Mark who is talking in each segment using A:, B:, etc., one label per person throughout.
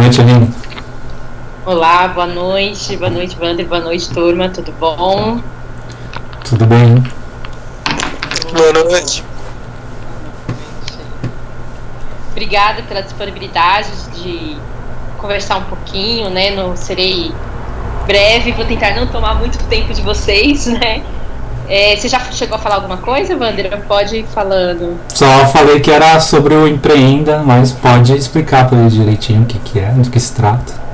A: noite, Aline.
B: Olá, boa noite, Wander, boa noite, turma, tudo bom?
A: Tudo bem.
C: Boa noite.
B: Obrigada pela disponibilidade de conversar um pouquinho, né? Não serei breve, vou tentar não tomar muito tempo de vocês, né? Você já chegou a falar alguma coisa, Wander? Pode ir falando.
A: Só falei que era sobre o Empreenda, mas pode explicar para ele direitinho o que é, do que se trata.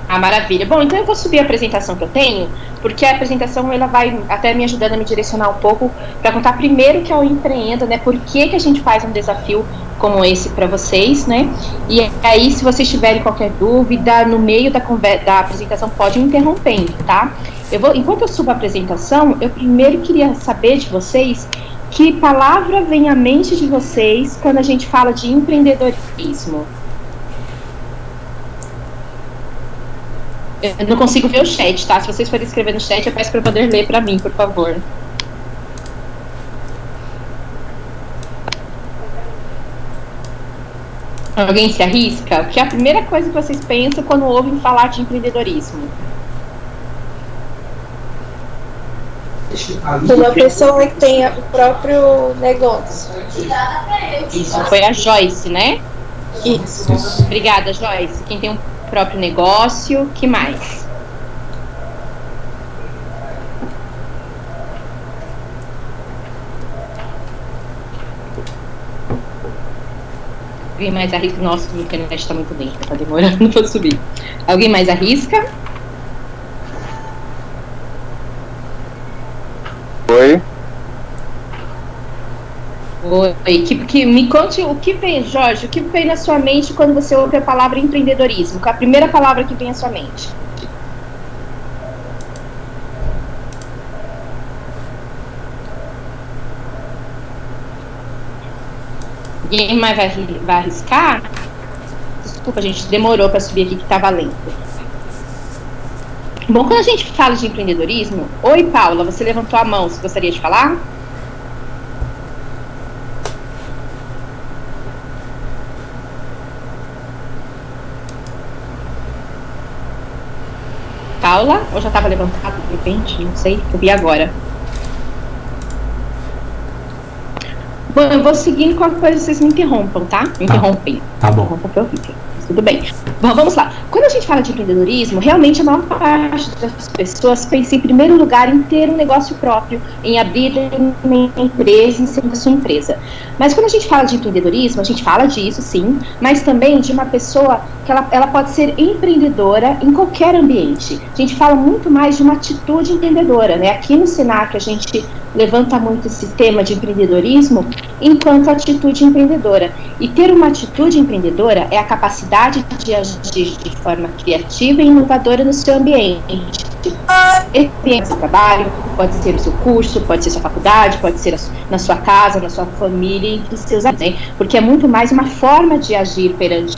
B: Maravilha. Bom, então eu vou subir a apresentação que eu tenho, porque a apresentação ela vai até me ajudando a me direcionar um pouco para contar primeiro o que é o Empreenda, né? Por que a gente faz um desafio como esse para vocês, né? E aí, se vocês tiverem qualquer dúvida, no meio da apresentação, pode ir interrompendo, tá? Enquanto eu subo a apresentação, eu primeiro queria saber de vocês que palavra vem à mente de vocês quando a gente fala de empreendedorismo. Eu não consigo ver o chat, tá? Se vocês forem escrever no chat, eu peço para poder ler para mim, por favor. Alguém se arrisca? O que é a primeira coisa que vocês pensam quando ouvem falar de empreendedorismo?
D: Uma pessoa que tenha o próprio negócio.
B: Isso, foi a Joyce, né?
D: Isso.
B: Obrigada, Joyce. Quem tem um próprio negócio, que mais? Alguém mais arrisca? Nossa, a internet está muito lenta, tá demorando para subir. Alguém mais arrisca?
C: Oi.
B: Oi, me conte o que vem, Jorge, o que vem na sua mente quando você ouve a palavra empreendedorismo? Qual é a primeira palavra que vem à sua mente? Ninguém mais vai arriscar? Desculpa, gente, demorou para subir aqui que estava lento. Bom, quando a gente fala de empreendedorismo... Oi, Paula, você levantou a mão, você gostaria de falar? Paula, ou já estava levantado de repente? Não sei, eu vi agora. Bom, eu vou seguindo, qualquer coisa vocês me interrompam, tá? Me interrompem.
A: Tá bom.
B: Interrompam, foi horrível. Tudo bem. Bom, vamos lá. Quando a gente fala de empreendedorismo, realmente a maior parte das pessoas pensa em primeiro lugar em ter um negócio próprio, em abrir uma empresa, em ser a sua empresa. Mas quando a gente fala de empreendedorismo, a gente fala disso, sim, mas também de uma pessoa que ela pode ser empreendedora em qualquer ambiente. A gente fala muito mais de uma atitude empreendedora, né? Aqui no Senac a gente levanta muito esse tema de empreendedorismo enquanto atitude empreendedora. E ter uma atitude empreendedora é a capacidade de agir de forma criativa e inovadora no seu ambiente. Esse ambiente do trabalho, pode ser o seu curso, pode ser sua faculdade, pode ser na sua casa, na sua família e dos seus amigos, né? Porque é muito mais uma forma de agir perante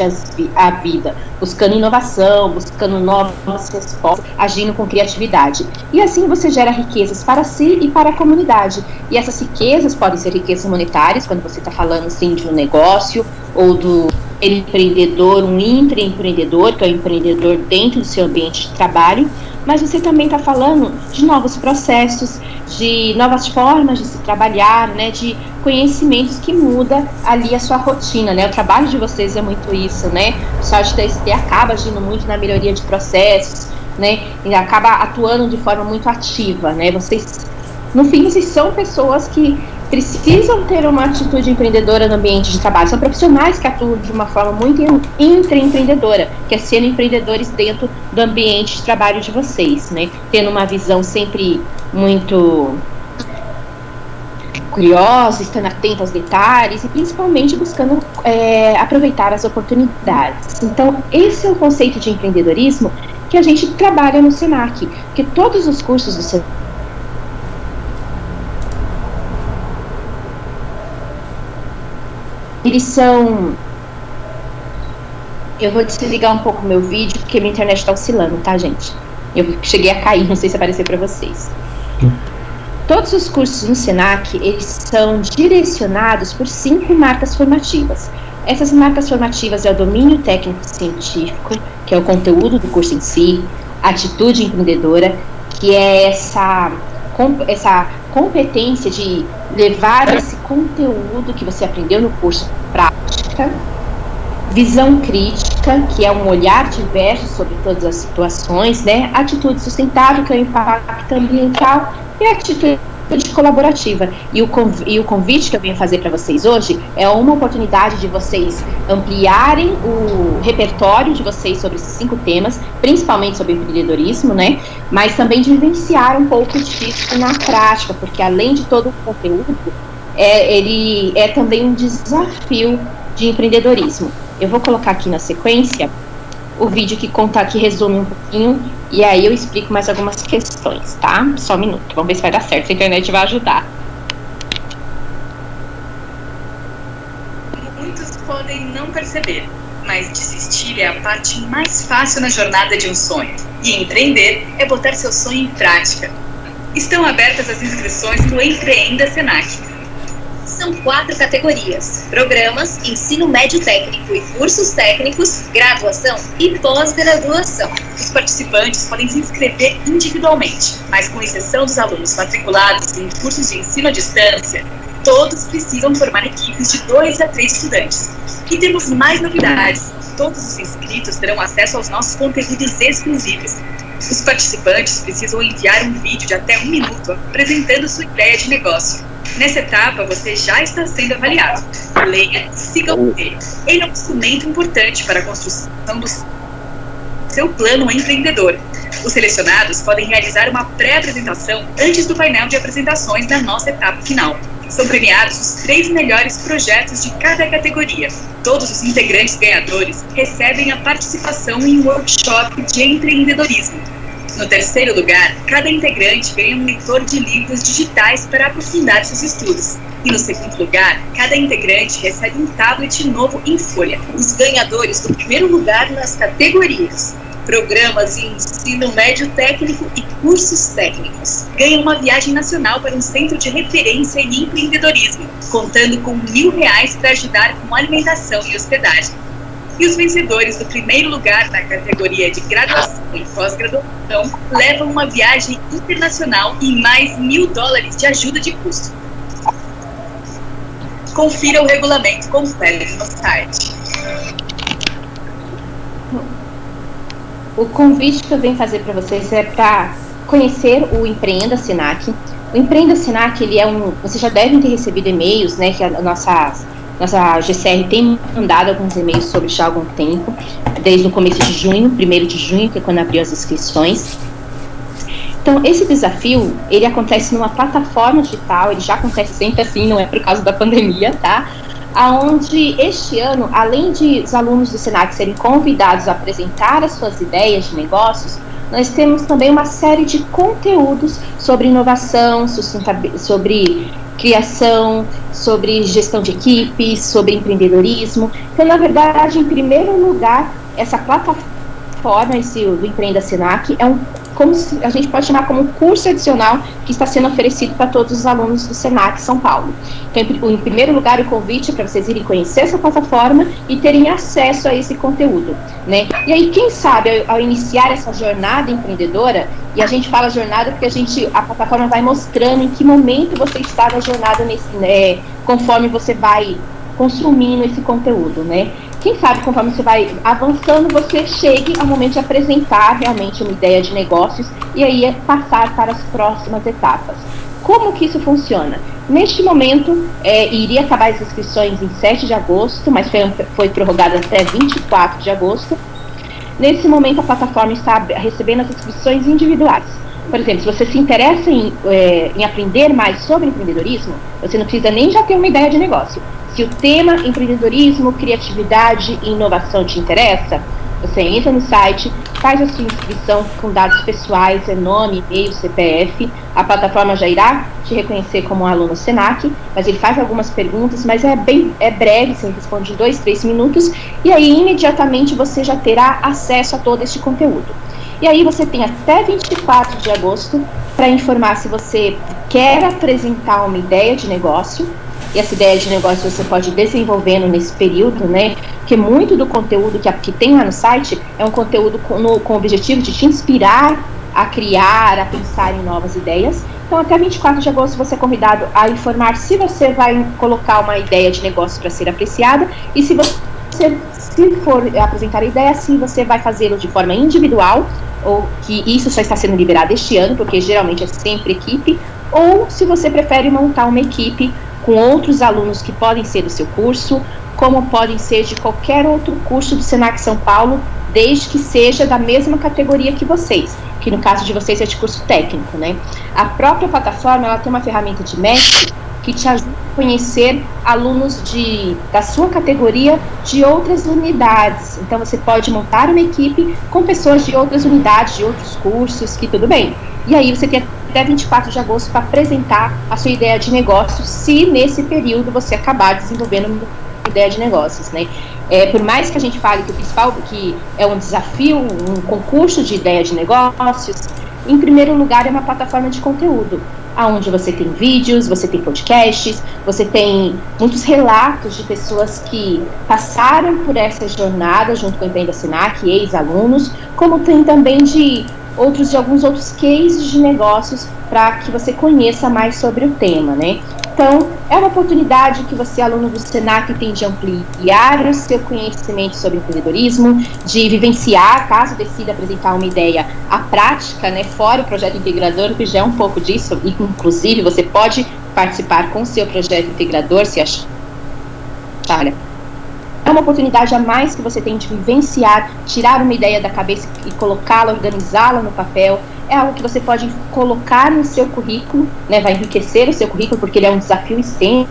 B: a vida, buscando inovação, buscando novas respostas, agindo com criatividade. E assim você gera riquezas para si e para a comunidade. E essas riquezas podem ser riquezas monetárias, quando você está falando assim de um negócio, ou do empreendedor, um intraempreendedor, que é o empreendedor dentro do seu ambiente de trabalho, mas você também está falando de novos processos, de novas formas de se trabalhar, né, de conhecimentos que muda ali a sua rotina, né? O trabalho de vocês é muito isso, né? O pessoal de TST acaba agindo muito na melhoria de processos, né? E acaba atuando de forma muito ativa, né? Vocês, no fim, vocês são pessoas que precisam ter uma atitude empreendedora no ambiente de trabalho. São profissionais que atuam de uma forma muito intraempreendedora, que é sendo empreendedores dentro do ambiente de trabalho de vocês, né? Tendo uma visão sempre muito curiosa, estando atento aos detalhes e principalmente buscando aproveitar as oportunidades. Então, esse é o conceito de empreendedorismo que a gente trabalha no Senac, porque todos os cursos do Senac eles são... Eu vou desligar um pouco o meu vídeo, porque minha internet está oscilando, tá, gente? Eu cheguei a cair, não sei se apareceu para vocês. Todos os cursos no Senac, eles são direcionados por 5 marcas formativas. Essas marcas formativas é o domínio técnico-científico, que é o conteúdo do curso em si, atitude empreendedora, que é essa competência de levar esse conteúdo que você aprendeu no curso para a prática, visão crítica, que é um olhar diverso sobre todas as situações, né? Atitude sustentável, que é o impacto ambiental, e atitude colaborativa. E o convite que eu venho fazer para vocês hoje é uma oportunidade de vocês ampliarem o repertório de vocês sobre esses 5 temas, principalmente sobre empreendedorismo, né? Mas também de vivenciar um pouco disso na prática, porque além de todo o conteúdo, ele é também um desafio de empreendedorismo. Eu vou colocar aqui na sequência o vídeo que resume um pouquinho, e aí eu explico mais algumas questões, tá? Só um minuto, vamos ver se vai dar certo, se a internet vai ajudar.
E: Muitos podem não perceber, mas desistir é a parte mais fácil na jornada de um sonho. E empreender é botar seu sonho em prática. Estão abertas as inscrições no Empreenda Senac. São 4 categorias: programas, ensino médio técnico e cursos técnicos, graduação e pós-graduação. Os participantes podem se inscrever individualmente, mas com exceção dos alunos matriculados em cursos de ensino à distância, todos precisam formar equipes de 2 a 3 estudantes. E temos mais novidades: todos os inscritos terão acesso aos nossos conteúdos exclusivos. Os participantes precisam enviar um vídeo de até 1 minuto apresentando sua ideia de negócio. Nessa etapa, você já está sendo avaliado. Leia e siga o roteiro. Ele é um instrumento importante para a construção do seu plano empreendedor. Os selecionados podem realizar uma pré-apresentação antes do painel de apresentações da nossa etapa final. São premiados os 3 melhores projetos de cada categoria. Todos os integrantes ganhadores recebem a participação em um workshop de empreendedorismo. No 3º lugar, cada integrante ganha um leitor de livros digitais para aprofundar seus estudos. E no 2º lugar, cada integrante recebe um tablet novo em folha. Os ganhadores do 1º lugar nas categorias programas de ensino médio técnico e cursos técnicos ganham uma viagem nacional para um centro de referência em empreendedorismo, contando com R$1.000 para ajudar com alimentação e hospedagem. E os vencedores do 1º lugar na categoria de graduação e pós-graduação levam uma viagem internacional e mais $1.000 de ajuda de custo. Confira o regulamento completo no site.
B: O convite que eu venho fazer para vocês é para conhecer o Empreenda Senac. O Empreenda Senac, vocês já devem ter recebido e-mails, né, que a nossa GCR tem mandado alguns e-mails sobre já há algum tempo, desde o começo de junho, 1º de junho, que é quando abriu as inscrições. Então, esse desafio, ele acontece numa plataforma digital, ele já acontece sempre assim, não é por causa da pandemia, tá? Aonde este ano, além de os alunos do Senac serem convidados a apresentar as suas ideias de negócios, nós temos também uma série de conteúdos sobre inovação, sobre criação, sobre gestão de equipes, sobre empreendedorismo. Então, na verdade, em primeiro lugar, essa plataforma, do Empreenda Senac, como a gente pode chamar como um curso adicional que está sendo oferecido para todos os alunos do Senac São Paulo. Então, em primeiro lugar, o convite é para vocês irem conhecer essa plataforma e terem acesso a esse conteúdo, né? E aí, quem sabe, ao iniciar essa jornada empreendedora, e a gente fala jornada porque a plataforma vai mostrando em que momento você está na jornada, conforme você vai consumindo esse conteúdo, né? Quem sabe, conforme você vai avançando, você chegue ao momento de apresentar realmente uma ideia de negócios e aí passar para as próximas etapas. Como que isso funciona? Neste momento, iria acabar as inscrições em 7 de agosto, mas foi prorrogada até 24 de agosto. Nesse momento, a plataforma está recebendo as inscrições individuais. Por exemplo, se você se interessa em aprender mais sobre empreendedorismo, você não precisa nem já ter uma ideia de negócio. Se o tema empreendedorismo, criatividade e inovação te interessa, você entra no site, faz a sua inscrição com dados pessoais, nome, e-mail, CPF. A plataforma já irá te reconhecer como um aluno Senac, mas ele faz algumas perguntas, mas é breve, você responde em 2, 3 minutos, e aí imediatamente você já terá acesso a todo este conteúdo. E aí você tem até 24 de agosto para informar se você quer apresentar uma ideia de negócio, e essa ideia de negócio você pode ir desenvolvendo nesse período, né? Porque muito do conteúdo que tem lá no site é um conteúdo com o objetivo de te inspirar a criar, a pensar em novas ideias. Então, até 24 de agosto você é convidado a informar se você vai colocar uma ideia de negócio para ser apreciada e se for apresentar a ideia, se você vai fazê-lo de forma individual, ou que isso só está sendo liberado este ano, porque geralmente é sempre equipe, ou se você prefere montar uma equipe com outros alunos que podem ser do seu curso, como podem ser de qualquer outro curso do Senac São Paulo, desde que seja da mesma categoria que vocês, que no caso de vocês é de curso técnico, né? A própria plataforma, ela tem uma ferramenta de match que te ajuda a conhecer alunos da sua categoria de outras unidades. Então, você pode montar uma equipe com pessoas de outras unidades, de outros cursos, que tudo bem. E aí, você tem até 24 de agosto para apresentar a sua ideia de negócio, se nesse período você acabar desenvolvendo uma ideia de negócios, né? Por mais que a gente fale que o principal, que é um desafio, um concurso de ideia de negócios, em primeiro lugar é uma plataforma de conteúdo, onde você tem vídeos, você tem podcasts, você tem muitos relatos de pessoas que passaram por essa jornada junto com a Empreenda Senac, ex-alunos, como tem também de alguns outros cases de negócios para que você conheça mais sobre o tema, né? Então, é uma oportunidade que você, aluno do Senac, tem de ampliar o seu conhecimento sobre empreendedorismo, de vivenciar, caso decida apresentar uma ideia, a prática, né, fora o projeto integrador, que já é um pouco disso, e inclusive você pode participar com o seu projeto integrador, se achar. É uma oportunidade a mais que você tem de vivenciar, tirar uma ideia da cabeça e colocá-la, organizá-la no papel. É algo que você pode colocar no seu currículo, né? Vai enriquecer o seu currículo, porque ele é um desafio extenso,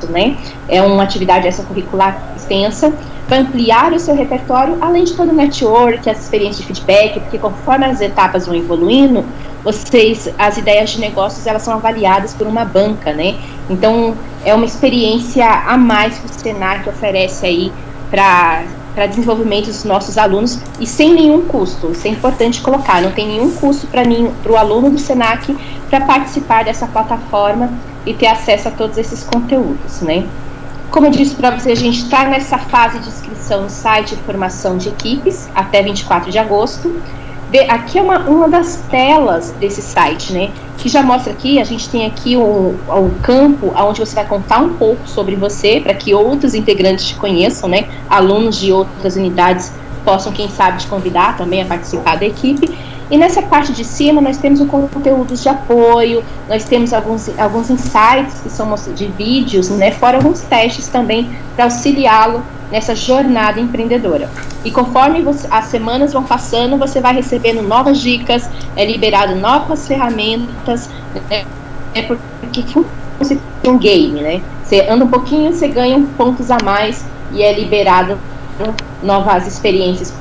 B: né? É uma atividade extracurricular extensa. Vai ampliar o seu repertório, além de todo o network, as experiências de feedback, porque conforme as etapas vão evoluindo, as ideias de negócios, elas são avaliadas por uma banca, né? Então, é uma experiência a mais que o Senac oferece aí para desenvolvimento dos nossos alunos e sem nenhum custo. Isso é importante colocar, não tem nenhum custo para o aluno do Senac para participar dessa plataforma e ter acesso a todos esses conteúdos, né? Como eu disse para você, a gente está nessa fase de inscrição no site de formação de equipes até 24 de agosto. Aqui é uma das telas desse site, né? Que já mostra aqui, a gente tem aqui o campo onde você vai contar um pouco sobre você, para que outros integrantes te conheçam, né? Alunos de outras unidades possam, quem sabe, te convidar também a participar da equipe. E nessa parte de cima nós temos o conteúdos de apoio, nós temos alguns insights que são de vídeos, né? Fora alguns testes também para auxiliá-lo nessa jornada empreendedora. E conforme as semanas vão passando, você vai recebendo novas dicas, liberado novas ferramentas, né? Porque funciona um game, né? Você anda um pouquinho, você ganha pontos a mais e é liberado novas experiências.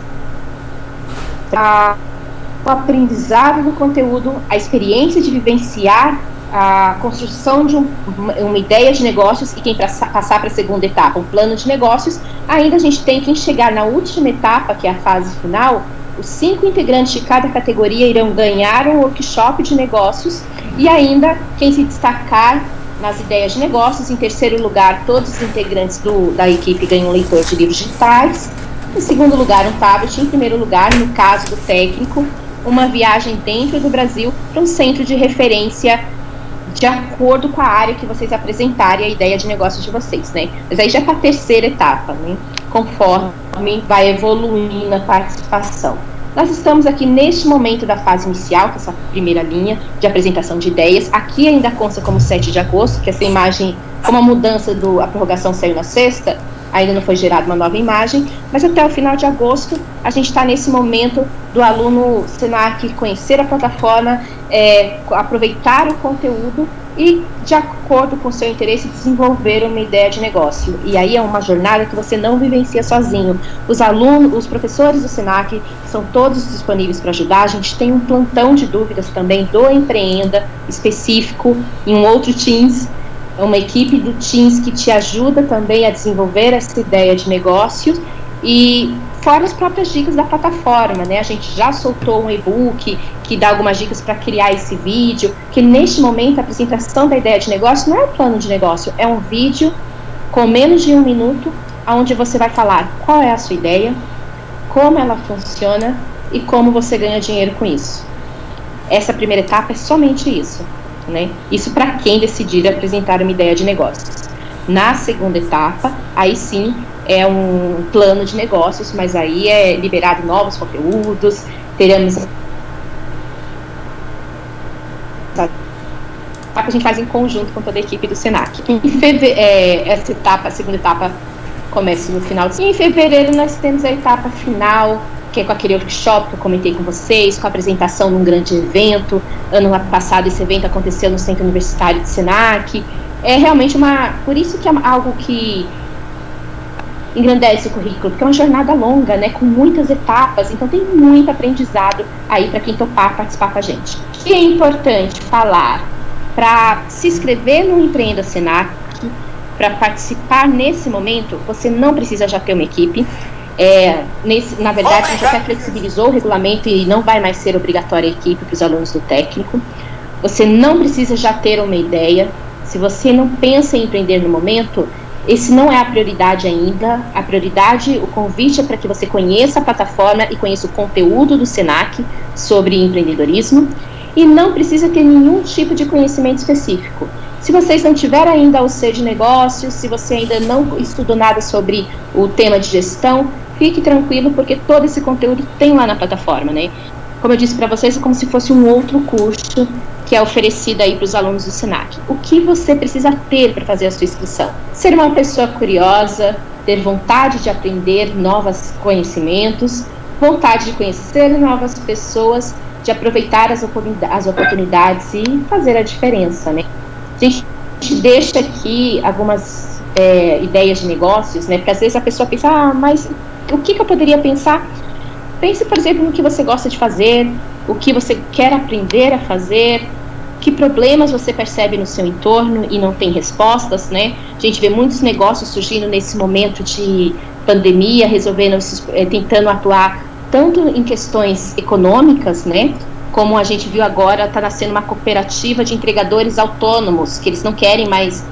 B: O aprendizado do conteúdo, a experiência de vivenciar a construção de uma ideia de negócios e quem passar para a segunda etapa, um plano de negócios. Ainda a gente tem quem chegar na última etapa, que é a fase final. Os 5 integrantes de cada categoria irão ganhar um workshop de negócios e ainda quem se destacar nas ideias de negócios. Em terceiro lugar, todos os integrantes da equipe ganham um leitor de livros digitais. Em segundo lugar, um tablet. Em primeiro lugar, no caso do técnico, uma viagem dentro do Brasil para um centro de referência de acordo com a área que vocês apresentarem a ideia de negócio de vocês, né? Mas aí já está a terceira etapa, né? Conforme vai evoluindo a participação. Nós estamos aqui neste momento da fase inicial, que é essa primeira linha de apresentação de ideias. Aqui ainda consta como 7 de agosto, que essa imagem, como a mudança a prorrogação saiu na sexta, ainda não foi gerada uma nova imagem, mas até o final de agosto a gente está nesse momento do aluno Senac conhecer a plataforma, aproveitar o conteúdo e, de acordo com o seu interesse, desenvolver uma ideia de negócio. E aí é uma jornada que você não vivencia sozinho. Os alunos, os professores do Senac são todos disponíveis para ajudar. A gente tem um plantão de dúvidas também do Empreenda, específico, em um outro Teams, uma equipe do Teams que te ajuda também a desenvolver essa ideia de negócio. E fora as próprias dicas da plataforma, né? A gente já soltou um e-book que dá algumas dicas para criar esse vídeo, que neste momento a apresentação da ideia de negócio não é um plano de negócio, é um vídeo com menos de 1 minuto, onde você vai falar qual é a sua ideia, como ela funciona e como você ganha dinheiro com isso. Essa primeira etapa é somente isso, né? Isso para quem decidir apresentar uma ideia de negócios. Na segunda etapa, aí sim é um plano de negócios, mas aí é liberado novos conteúdos, teremos a gente faz em conjunto com toda a equipe do Senac. Essa etapa, a segunda etapa, começa no final. E em fevereiro nós temos a etapa final, que é com aquele workshop que eu comentei com vocês, com a apresentação num grande evento. Ano passado esse evento aconteceu no Centro Universitário de Senac. É realmente por isso que é algo que engrandece o currículo, porque é uma jornada longa, né, com muitas etapas, então tem muito aprendizado aí para quem topar participar com a gente. O que é importante falar? Para se inscrever no Empreenda Senac, para participar nesse momento, você não precisa já ter uma equipe. Na verdade, a gente até flexibilizou o regulamento e não vai mais ser obrigatória a equipe para os alunos do técnico. Você não precisa já ter uma ideia. Se você não pensa em empreender no momento, esse não é a prioridade ainda. A prioridade, o convite é para que você conheça a plataforma e conheça o conteúdo do Senac sobre empreendedorismo. E não precisa ter nenhum tipo de conhecimento específico. Se vocês não tiverem ainda o C de negócios, se você ainda não estudou nada sobre o tema de gestão, fique tranquilo, porque todo esse conteúdo tem lá na plataforma, né? Como eu disse para vocês, é como se fosse um outro curso que é oferecido aí para os alunos do Senac. O que você precisa ter para fazer a sua inscrição? Ser uma pessoa curiosa, ter vontade de aprender novos conhecimentos, vontade de conhecer novas pessoas, de aproveitar as oportunidades e fazer a diferença, né? A gente deixa aqui algumas ideias de negócios, né? Porque às vezes a pessoa pensa, mas o que eu poderia pensar? Pense, por exemplo, no que você gosta de fazer, o que você quer aprender a fazer, que problemas você percebe no seu entorno e não tem respostas, né? A gente vê muitos negócios surgindo nesse momento de pandemia, tentando atuar tanto em questões econômicas, né, como a gente viu agora, está nascendo uma cooperativa de entregadores autônomos, que eles não querem mais,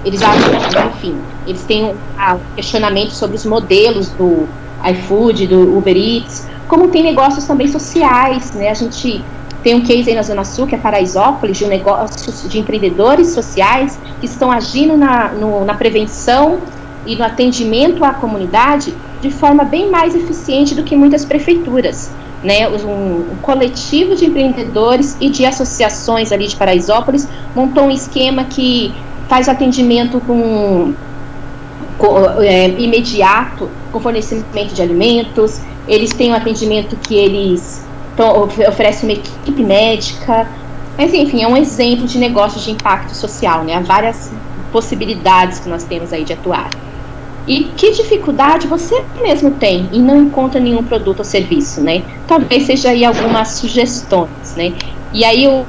B: eles têm um questionamento sobre os modelos do iFood, do Uber Eats, como tem negócios também sociais, né, a gente tem um case aí na Zona Sul, que é Paraisópolis, de um negócio de empreendedores sociais que estão agindo na prevenção e no atendimento à comunidade de forma bem mais eficiente do que muitas prefeituras, né? Um coletivo de empreendedores e de associações ali de Paraisópolis montou um esquema que faz o atendimento imediato, com fornecimento de alimentos. Eles têm um atendimento que eles oferecem uma equipe médica, mas enfim, é um exemplo de negócio de impacto social, né? Há várias possibilidades que nós temos aí de atuar. E que dificuldade você mesmo tem e não encontra nenhum produto ou serviço, né? Talvez seja aí algumas sugestões, né? E aí eu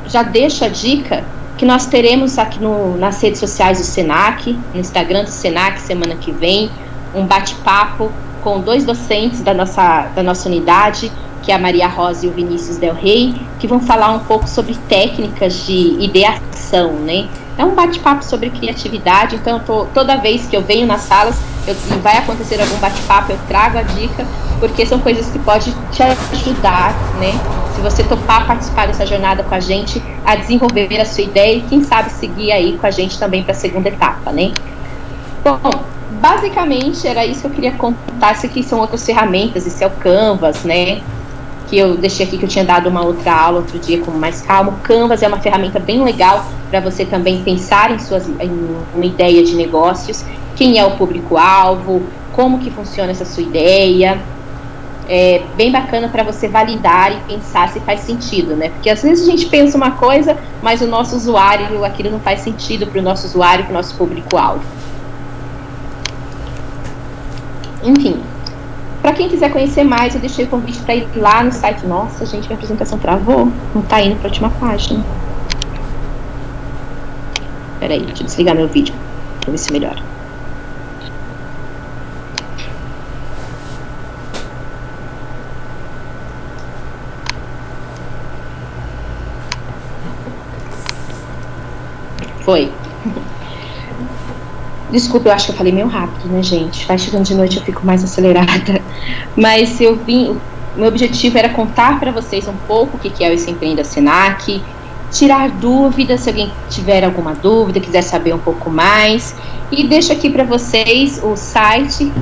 B: já deixo a dica que nós teremos aqui nas redes sociais do Senac, no Instagram do Senac, semana que vem, um bate-papo com 2 docentes da nossa unidade, que é a Maria Rosa e o Vinícius Del Rey, que vão falar um pouco sobre técnicas de ideação, né? É um bate-papo sobre criatividade, então toda vez que eu venho nas salas, e vai acontecer algum bate-papo, eu trago a dica, porque são coisas que podem te ajudar, né? Se você topar participar dessa jornada com a gente, a desenvolver a sua ideia e quem sabe seguir aí com a gente também para a segunda etapa, né? Bom, basicamente era isso que eu queria contar. Isso aqui são outras ferramentas, esse é o Canvas, né? Que eu deixei aqui, que eu tinha dado uma outra aula outro dia com mais calma. O Canvas é uma ferramenta bem legal para você também pensar em uma ideia de negócios, quem é o público-alvo, como que funciona essa sua ideia. É bem bacana para você validar e pensar se faz sentido, né? Porque às vezes a gente pensa uma coisa, mas o nosso usuário, aquilo não faz sentido para o nosso usuário, para o nosso público-alvo. Enfim. Para quem quiser conhecer mais, eu deixei o convite para ir lá no site. Nossa, gente, minha apresentação travou. Não está indo para a última página. Espera aí, deixa eu desligar meu vídeo para ver se melhora. Oi. Desculpa, eu acho que eu falei meio rápido, né, gente? Vai chegando de noite, eu fico mais acelerada. Mas meu objetivo era contar para vocês um pouco o que é o Empreenda Senac, tirar dúvidas, se alguém tiver alguma dúvida, quiser saber um pouco mais. E deixo aqui para vocês o site,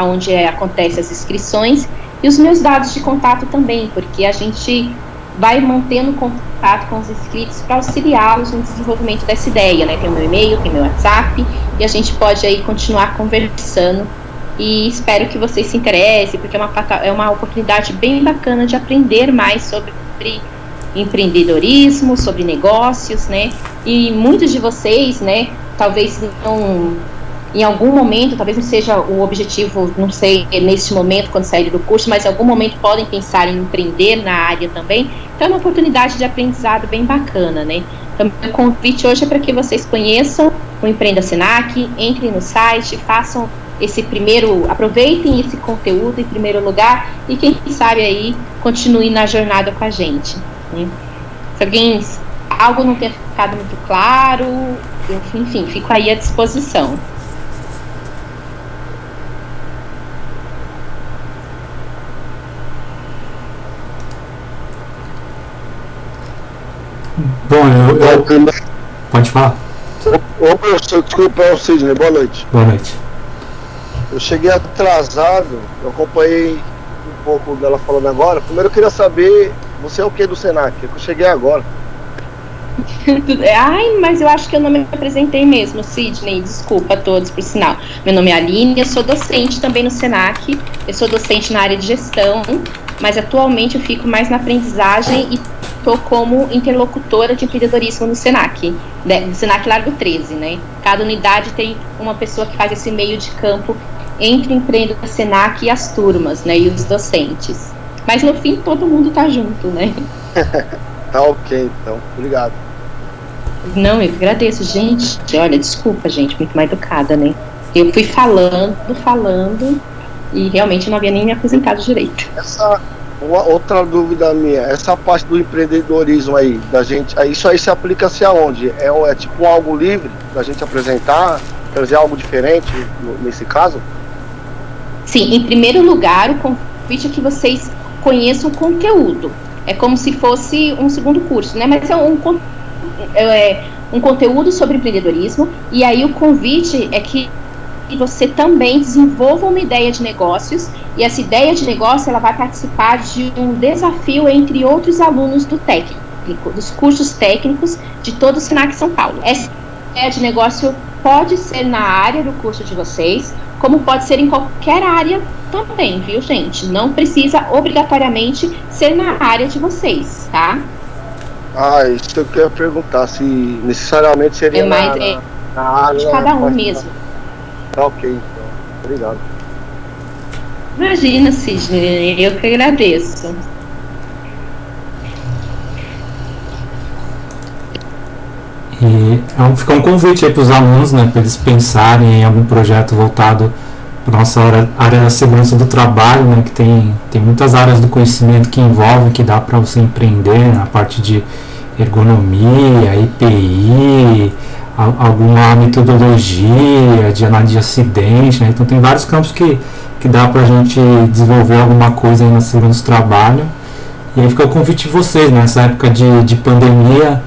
B: onde acontecem as inscrições, e os meus dados de contato também, porque a gente vai mantendo contato com os inscritos para auxiliá-los no desenvolvimento dessa ideia, né? Tem o meu e-mail, tem o meu WhatsApp, e a gente pode aí continuar conversando, e espero que vocês se interessem, porque é uma oportunidade bem bacana de aprender mais sobre empreendedorismo, sobre negócios, né? E muitos de vocês, né, talvez não, em algum momento, talvez não seja o objetivo, não sei, neste momento, quando saírem do curso, mas em algum momento podem pensar em empreender na área também. Então é uma oportunidade de aprendizado bem bacana, né? Então, meu convite hoje é para que vocês conheçam o Empreenda Senac, entrem no site, façam aproveitem esse conteúdo em primeiro lugar, e quem sabe aí, continue na jornada com a gente, né? Se algo não tenha ficado muito claro, enfim, fico aí à disposição.
A: Bom, pode falar.
F: Ô professor, desculpa, é o Sidney, boa noite.
A: Boa noite.
F: Eu cheguei atrasado, eu acompanhei um pouco dela falando agora. Primeiro eu queria saber, você é o que do Senac? Eu cheguei agora.
B: Ai, mas eu acho que eu não me apresentei mesmo, Sidney, desculpa a todos, por sinal. Meu nome é Aline, eu sou docente também no Senac, eu sou docente na área de gestão, mas atualmente eu fico mais na aprendizagem e estou como interlocutora de empreendedorismo no Senac, no Senac Largo 13, né? Cada unidade tem uma pessoa que faz esse meio de campo entre o empreendedor Senac e as turmas, né, e os docentes. Mas no fim todo mundo tá junto, né?
F: Tá ok, então, obrigado.
B: Não, eu agradeço, gente. Olha, desculpa, gente, muito mais educada, né? Eu fui falando, e realmente não havia nem me apresentado direito.
F: Uma outra dúvida minha, essa parte do empreendedorismo aí, da gente, isso aí se aplica-se aonde? É tipo algo livre da gente apresentar, trazer algo diferente nesse caso?
B: Sim, em primeiro lugar, o convite é que vocês conheçam o conteúdo. É como se fosse um segundo curso, né? Mas é um conteúdo sobre empreendedorismo, e aí o convite é que você também desenvolva uma ideia de negócios, e essa ideia de negócio ela vai participar de um desafio entre outros alunos dos cursos técnicos de todo o Senac São Paulo. Essa ideia de negócio pode ser na área do curso de vocês, como pode ser em qualquer área também, viu, gente? Não precisa obrigatoriamente ser na área de vocês, tá?
F: Isso que eu queria perguntar, se necessariamente seria na área
B: de cada um mesmo.
F: Tá ok, então. Obrigado.
B: Imagina, Sidney, eu que agradeço.
A: E fica um convite aí para os alunos, né, para eles pensarem em algum projeto voltado para a nossa área da segurança do trabalho, né, que tem muitas áreas do conhecimento que envolvem, que dá para você empreender na parte de ergonomia, IPI, alguma metodologia de análise de acidente, né? Então tem vários campos que dá para a gente desenvolver alguma coisa aí na segurança do trabalho. E aí fica o convite de vocês, né? Nessa época de pandemia,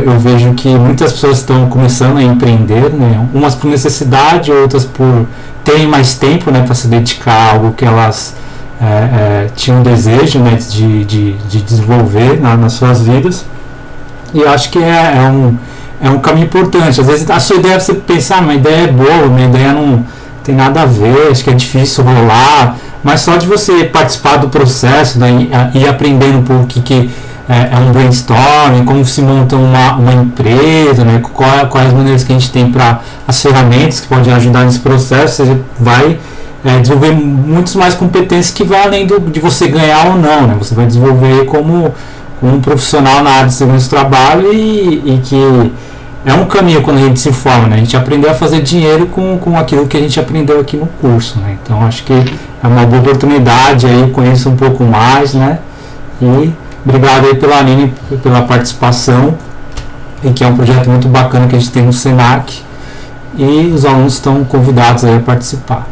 A: eu vejo que muitas pessoas estão começando a empreender, né? Umas por necessidade, outras por terem mais tempo, né, para se dedicar a algo que elas tinham desejo, né, de desenvolver nas suas vidas. E eu acho que é um caminho importante. Às vezes a sua ideia, você pensar, uma ideia é boa, minha ideia não tem nada a ver, acho que é difícil rolar, mas só de você participar do processo, né, e aprendendo um pouco o que é um brainstorming, como se monta uma empresa, né, quais as maneiras que a gente tem para as ferramentas que podem ajudar nesse processo, você vai desenvolver muitas mais competências que vai além de você ganhar ou não, né, você vai desenvolver como um profissional na área de segurança do trabalho e que é um caminho quando a gente se forma, né? A gente aprendeu a fazer dinheiro com aquilo que a gente aprendeu aqui no curso, né? Então acho que é uma boa oportunidade aí, conhecer um pouco mais, né? E obrigado aí pela Aline pela participação. e que é um projeto muito bacana que a gente tem no Senac, e os alunos estão convidados aí a participar.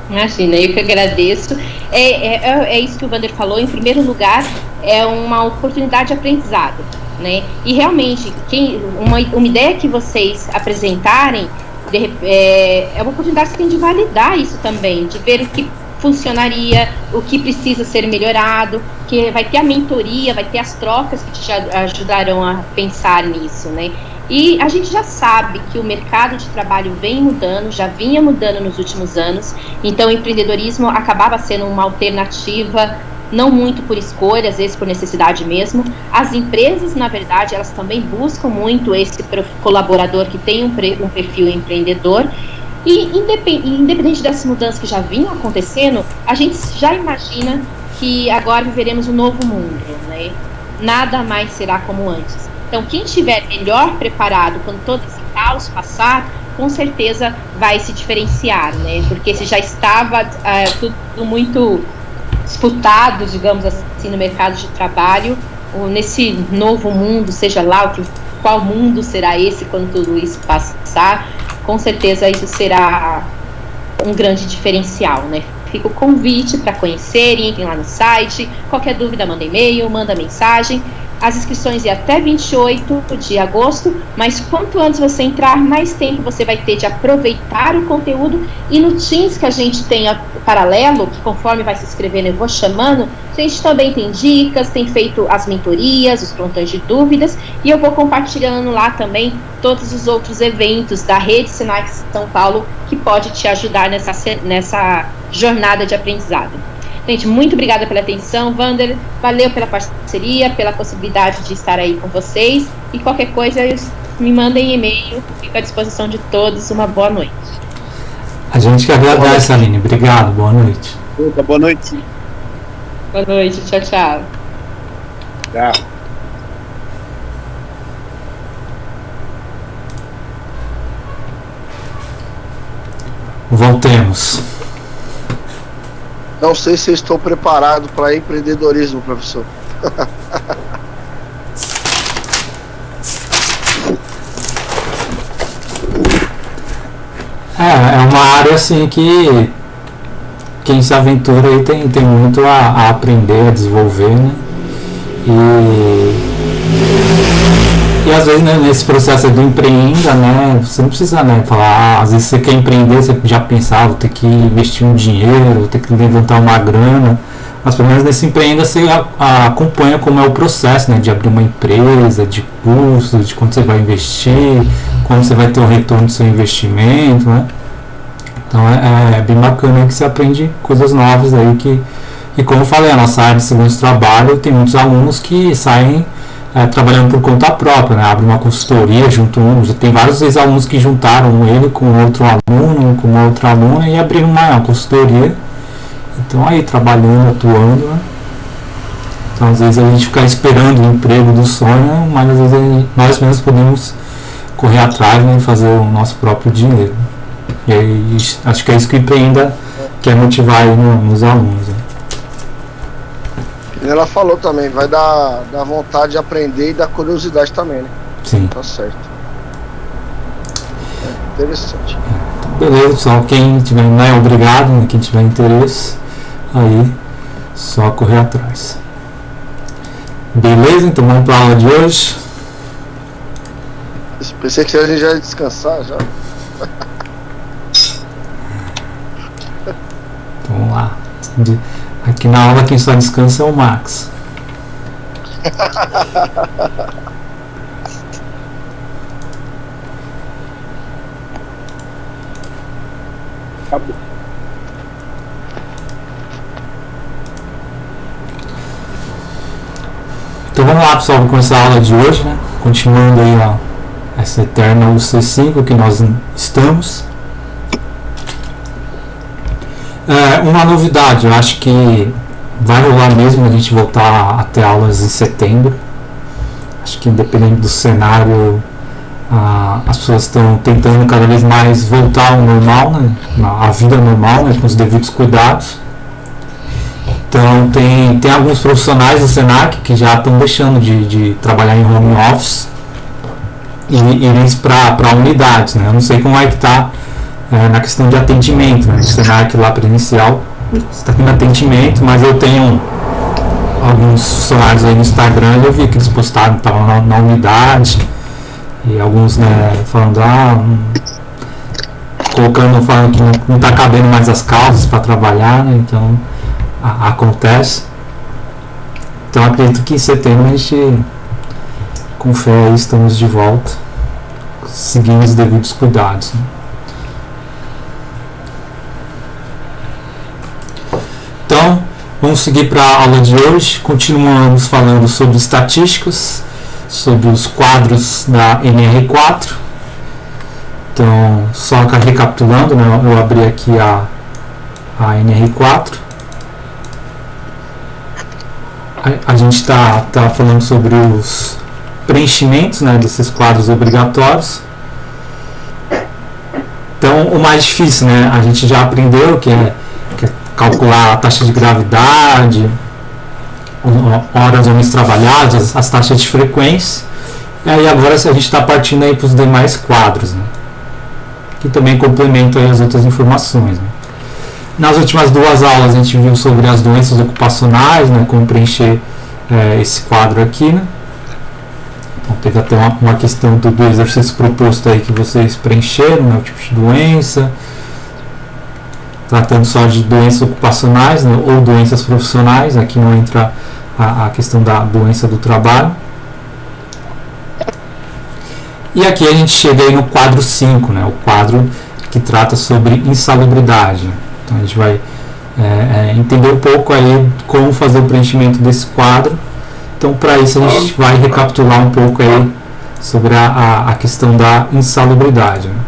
B: Imagina, eu que agradeço. É isso que o Wander falou. Em primeiro lugar, é uma oportunidade de aprendizado, né? E realmente, uma ideia que vocês apresentarem é uma oportunidade que tem de validar isso também, de ver o que funcionaria, o que precisa ser melhorado, que vai ter a mentoria, vai ter as trocas que te ajudarão a pensar nisso, né? E a gente já sabe que o mercado de trabalho vem mudando, já vinha mudando nos últimos anos, então o empreendedorismo acabava sendo uma alternativa, não muito por escolha, às vezes por necessidade mesmo. As empresas, na verdade, elas também buscam muito esse colaborador que tem um perfil empreendedor, e independente dessas mudanças que já vinham acontecendo, a gente já imagina que agora viveremos um novo mundo, né? Nada mais será como antes. Então, quem estiver melhor preparado quando todo esse caos passar, com certeza vai se diferenciar, né? Porque se já estava tudo muito disputado, digamos assim, no mercado de trabalho, ou nesse novo mundo, seja lá qual mundo será esse quando tudo isso passar, com certeza isso será um grande diferencial, né? Fica o convite para conhecerem, entrem lá no site, qualquer dúvida manda e-mail, manda mensagem. As inscrições é até 28 de agosto, mas quanto antes você entrar, mais tempo você vai ter de aproveitar o conteúdo. E no Teams que a gente tem paralelo, que conforme vai se inscrevendo eu vou chamando, a gente também tem dicas, tem feito as mentorias, os plantões de dúvidas, e eu vou compartilhando lá também todos os outros eventos da Rede Senac São Paulo que pode te ajudar nessa jornada de aprendizado. Gente, muito obrigada pela atenção, Wander, valeu pela parceria, pela possibilidade de estar aí com vocês, e qualquer coisa me mandem e-mail, fico à disposição de todos, uma boa noite.
A: A gente que agradece, Aline, obrigado, boa noite.
C: Boa noite.
B: Boa noite, tchau, tchau.
C: Tchau.
A: Voltemos.
F: Não sei se eu estou preparado para empreendedorismo, professor.
A: É uma área assim que quem se aventura aí tem muito a aprender, a desenvolver, né? E às vezes, né, nesse processo do empreenda, né, você não precisa, né, falar, às vezes você quer empreender, você já pensava, vou ter que investir um dinheiro, vou ter que levantar uma grana, mas pelo menos nesse empreenda você acompanha como é o processo, né, de abrir uma empresa, de custos, de quanto você vai investir, como você vai ter o retorno do seu investimento, né. Então é bem bacana que você aprende coisas novas aí e como eu falei, a nossa área de segurança do trabalho tem muitos alunos que saem trabalhando por conta própria, né? Abre uma consultoria junto tem vários ex-alunos que juntaram ele com outro aluno, com uma outra aluna e abriram uma consultoria. Então aí trabalhando, atuando, né? Então às vezes a gente fica esperando o emprego do sonho, mas às vezes nós mesmos podemos correr atrás, né, e fazer o nosso próprio dinheiro. E aí acho que é isso que o Empreenda quer motivar aí nos alunos, né?
F: Ela falou também, vai dar vontade de aprender e dar curiosidade também, né?
A: Sim.
F: Tá certo. Interessante.
A: Beleza, pessoal. Quem tiver, não é obrigado, né? Quem tiver interesse, aí só correr atrás. Beleza? Então vamos para a aula de hoje.
F: Pensei que a gente já ia descansar já.
A: Então, vamos lá. Aqui na aula quem só descansa é o Max.
C: Acabou.
A: Então vamos lá, pessoal, vamos começar a aula de hoje, né? Continuando aí essa eterna UC5 que nós estamos. Uma novidade, eu acho que vai rolar mesmo a gente voltar a ter aulas em setembro. Acho que independente do cenário, as pessoas estão tentando cada vez mais voltar ao normal, né? A vida normal, né? Com os devidos cuidados. Então tem alguns profissionais do Senac que já estão deixando de trabalhar em home office e irem para unidades, né? Eu não sei como é que está na questão de atendimento, né? O Senac lá presencial está tendo atendimento, mas eu tenho alguns funcionários aí no Instagram, eu vi que eles postaram, estavam na unidade, e alguns, né, falando, falando que não está cabendo mais as causas para trabalhar, né? Então acontece. Então acredito que em setembro a gente, com fé, aí estamos de volta, seguindo os devidos cuidados, né? Então, vamos seguir para a aula de hoje. Continuamos falando sobre estatísticas, sobre os quadros da NR4. Então, só recapitulando, né, eu abri aqui a NR4. A gente está falando sobre os preenchimentos, né, desses quadros obrigatórios. Então, o mais difícil, né, a gente já aprendeu que é calcular a taxa de gravidade, horas homens trabalhadas, as taxas de frequência. E aí agora a gente está partindo aí para os demais quadros, né, que também complementam aí as outras informações, né. Nas últimas duas aulas a gente viu sobre as doenças ocupacionais, né, como preencher esse quadro aqui, né. Então, teve até uma questão do exercício proposto aí que vocês preencheram, né, o tipo de doença, tratando só de doenças ocupacionais, né, ou doenças profissionais. Aqui não entra a questão da doença do trabalho. E aqui a gente chega aí no quadro 5, né, o quadro que trata sobre insalubridade. Então a gente vai entender um pouco aí como fazer o preenchimento desse quadro. Então, para isso a gente vai recapitular um pouco aí sobre a questão da insalubridade, né.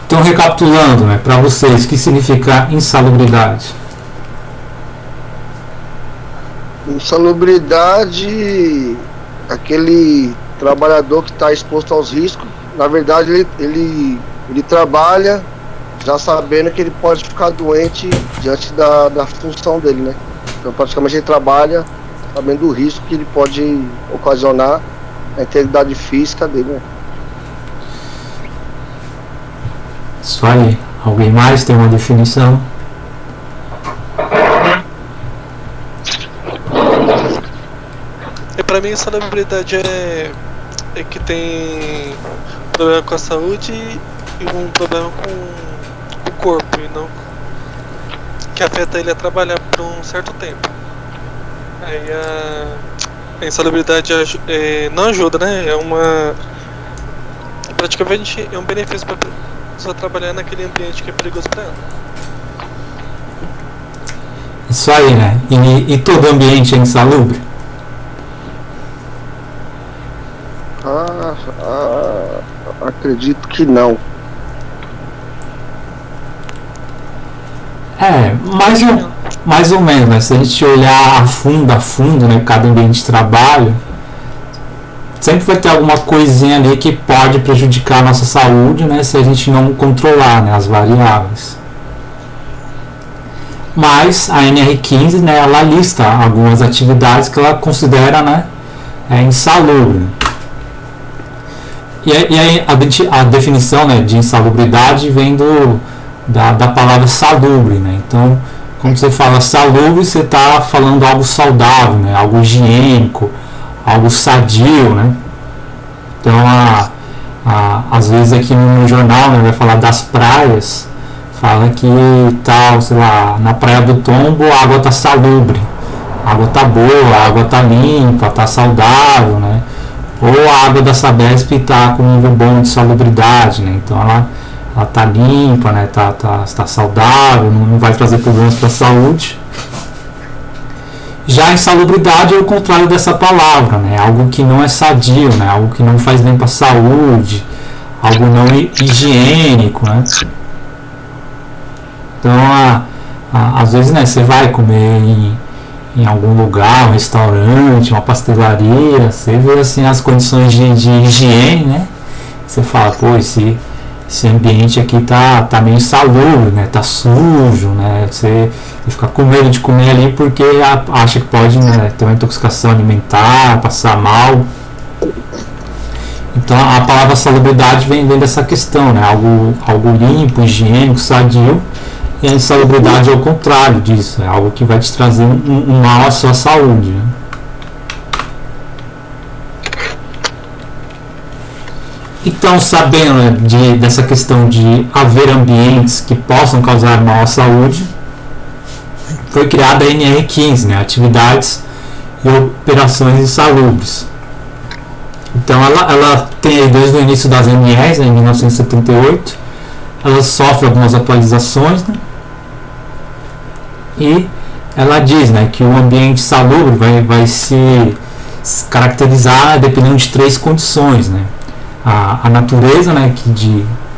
A: Então, recapitulando, né, para vocês, o que significa insalubridade?
F: Insalubridade, aquele trabalhador que está exposto aos riscos. Na verdade, ele trabalha já sabendo que ele pode ficar doente diante da função dele, né? Então, praticamente, ele trabalha sabendo do risco que ele pode ocasionar na integridade física dele, né?
A: Isso aí. Alguém mais tem uma definição?
G: Para mim, insalubridade é que tem problema com a saúde e um problema com o corpo, e não que afeta ele a trabalhar por um certo tempo. Aí a insalubridade não ajuda, né? Praticamente é um benefício para só trabalhar naquele ambiente que é perigoso para ela.
A: Isso aí, né? E todo ambiente é insalubre?
F: Acredito que não.
A: Mais ou menos, né? Se a gente olhar a fundo, né, cada ambiente de trabalho, sempre vai ter alguma coisinha ali que pode prejudicar a nossa saúde, né, se a gente não controlar, né, as variáveis. Mas a NR15, né, ela lista algumas atividades que ela considera, né, insalubre. E aí a definição, né, de insalubridade vem da palavra salubre, né? Então, quando você fala salubre, você está falando algo saudável, né, algo higiênico, algo sadio, né? Então, às vezes aqui no jornal, né, vai falar das praias, fala que tá, sei lá, na Praia do Tombo a água tá salubre, a água tá boa, a água tá limpa, tá saudável, né? Ou a água da Sabesp tá com um nível bom de salubridade, né? Então ela tá limpa, né? Tá saudável, não vai trazer problemas para a saúde. Já a insalubridade é o contrário dessa palavra, né? Algo que não é sadio, né? Algo que não faz bem para a saúde, algo não higiênico, né? Então, às vezes, né, você vai comer em algum lugar, um restaurante, uma pastelaria, você vê assim as condições de higiene, né? Você fala, pô, esse esse ambiente aqui tá meio insalubre, né? Tá sujo, né? Você fica com medo de comer ali porque acha que pode, né, ter uma intoxicação alimentar, passar mal. Então a palavra salubridade vem dessa questão, né? Algo limpo, higiênico, sadio. E a insalubridade é o contrário disso, é algo que vai te trazer um mal à sua saúde, né? Então, sabendo, né, dessa questão de haver ambientes que possam causar mal à saúde, foi criada a NR15, né, Atividades e Operações Insalubres. Então, ela tem desde o início das NRs, né, em 1978, ela sofre algumas atualizações, né, e ela diz, né, que o ambiente salubre vai se caracterizar dependendo de 3 condições, né. A natureza, né,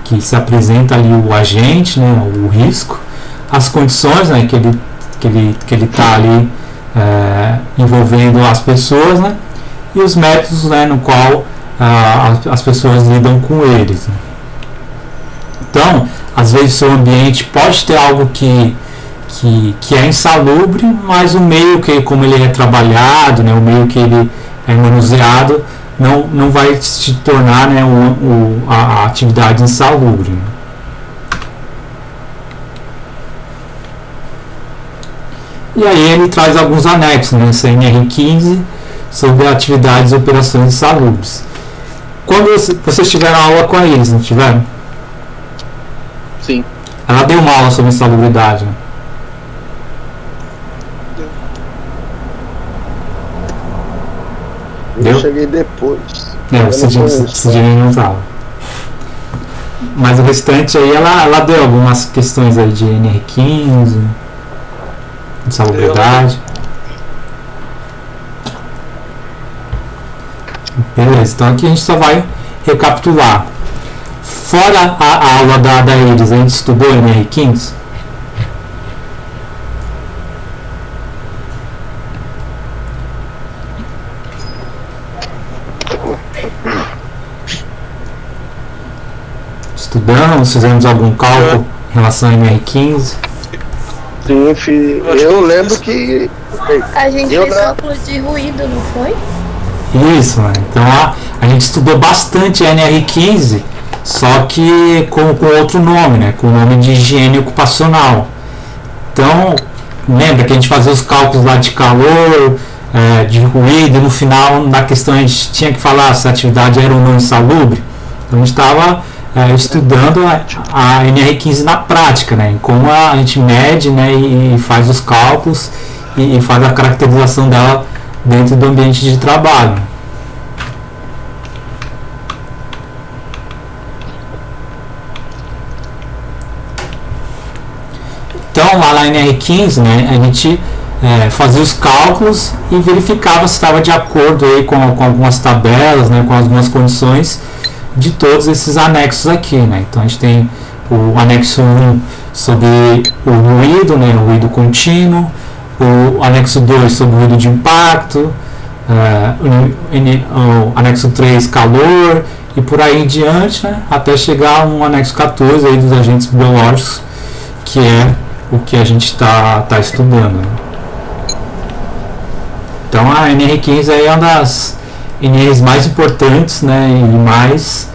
A: que se apresenta ali o agente, né, o risco, as condições, né, que ele está ali envolvendo as pessoas, né, e os métodos, né, no qual as pessoas lidam com eles, né. Então, às vezes o seu ambiente pode ter algo que é insalubre, mas o meio como ele é trabalhado, né, o meio que ele é manuseado, não vai se tornar, né, a atividade insalubre, né. E aí ele traz alguns anexos nessa NR15 sobre atividades e operações insalubres. Quando vocês tiveram aula com a Iris, não tiveram?
F: Sim.
A: Ela deu uma aula sobre insalubridade, né?
F: Eu cheguei depois.
A: Você não estava. Mas o restante aí, ela deu algumas questões aí de NR15, de salubridade. Beleza, então aqui a gente só vai recapitular. Fora a aula da Iris, a gente estudou NR15? Estudamos, fizemos algum cálculo em relação a NR15?
F: Sim, eu lembro que...
D: A gente fez cálculo de ruído, não foi?
A: Isso, né? Então a gente estudou bastante a NR15, só que com outro nome, né? Com o nome de higiene ocupacional. Então, lembra que a gente fazia os cálculos lá de calor, de ruído, e no final, na questão, a gente tinha que falar se a atividade era ou não insalubre. Então a gente estava estudando a NR15 na prática, né? Em como a gente mede, né, e faz os cálculos e faz a caracterização dela dentro do ambiente de trabalho. Então, lá na NR15, né, a gente fazia os cálculos e verificava se estava de acordo aí com algumas tabelas, né, com algumas condições de todos esses anexos aqui, né? Então a gente tem o anexo 1 sobre o ruído, né, o ruído contínuo, o anexo 2 sobre o ruído de impacto, o anexo 3 calor e por aí em diante, né, até chegar a um anexo 14 aí dos agentes biológicos, que é o que a gente está estudando, né? Então a NR15 aí é uma das NRs mais importantes, né, e mais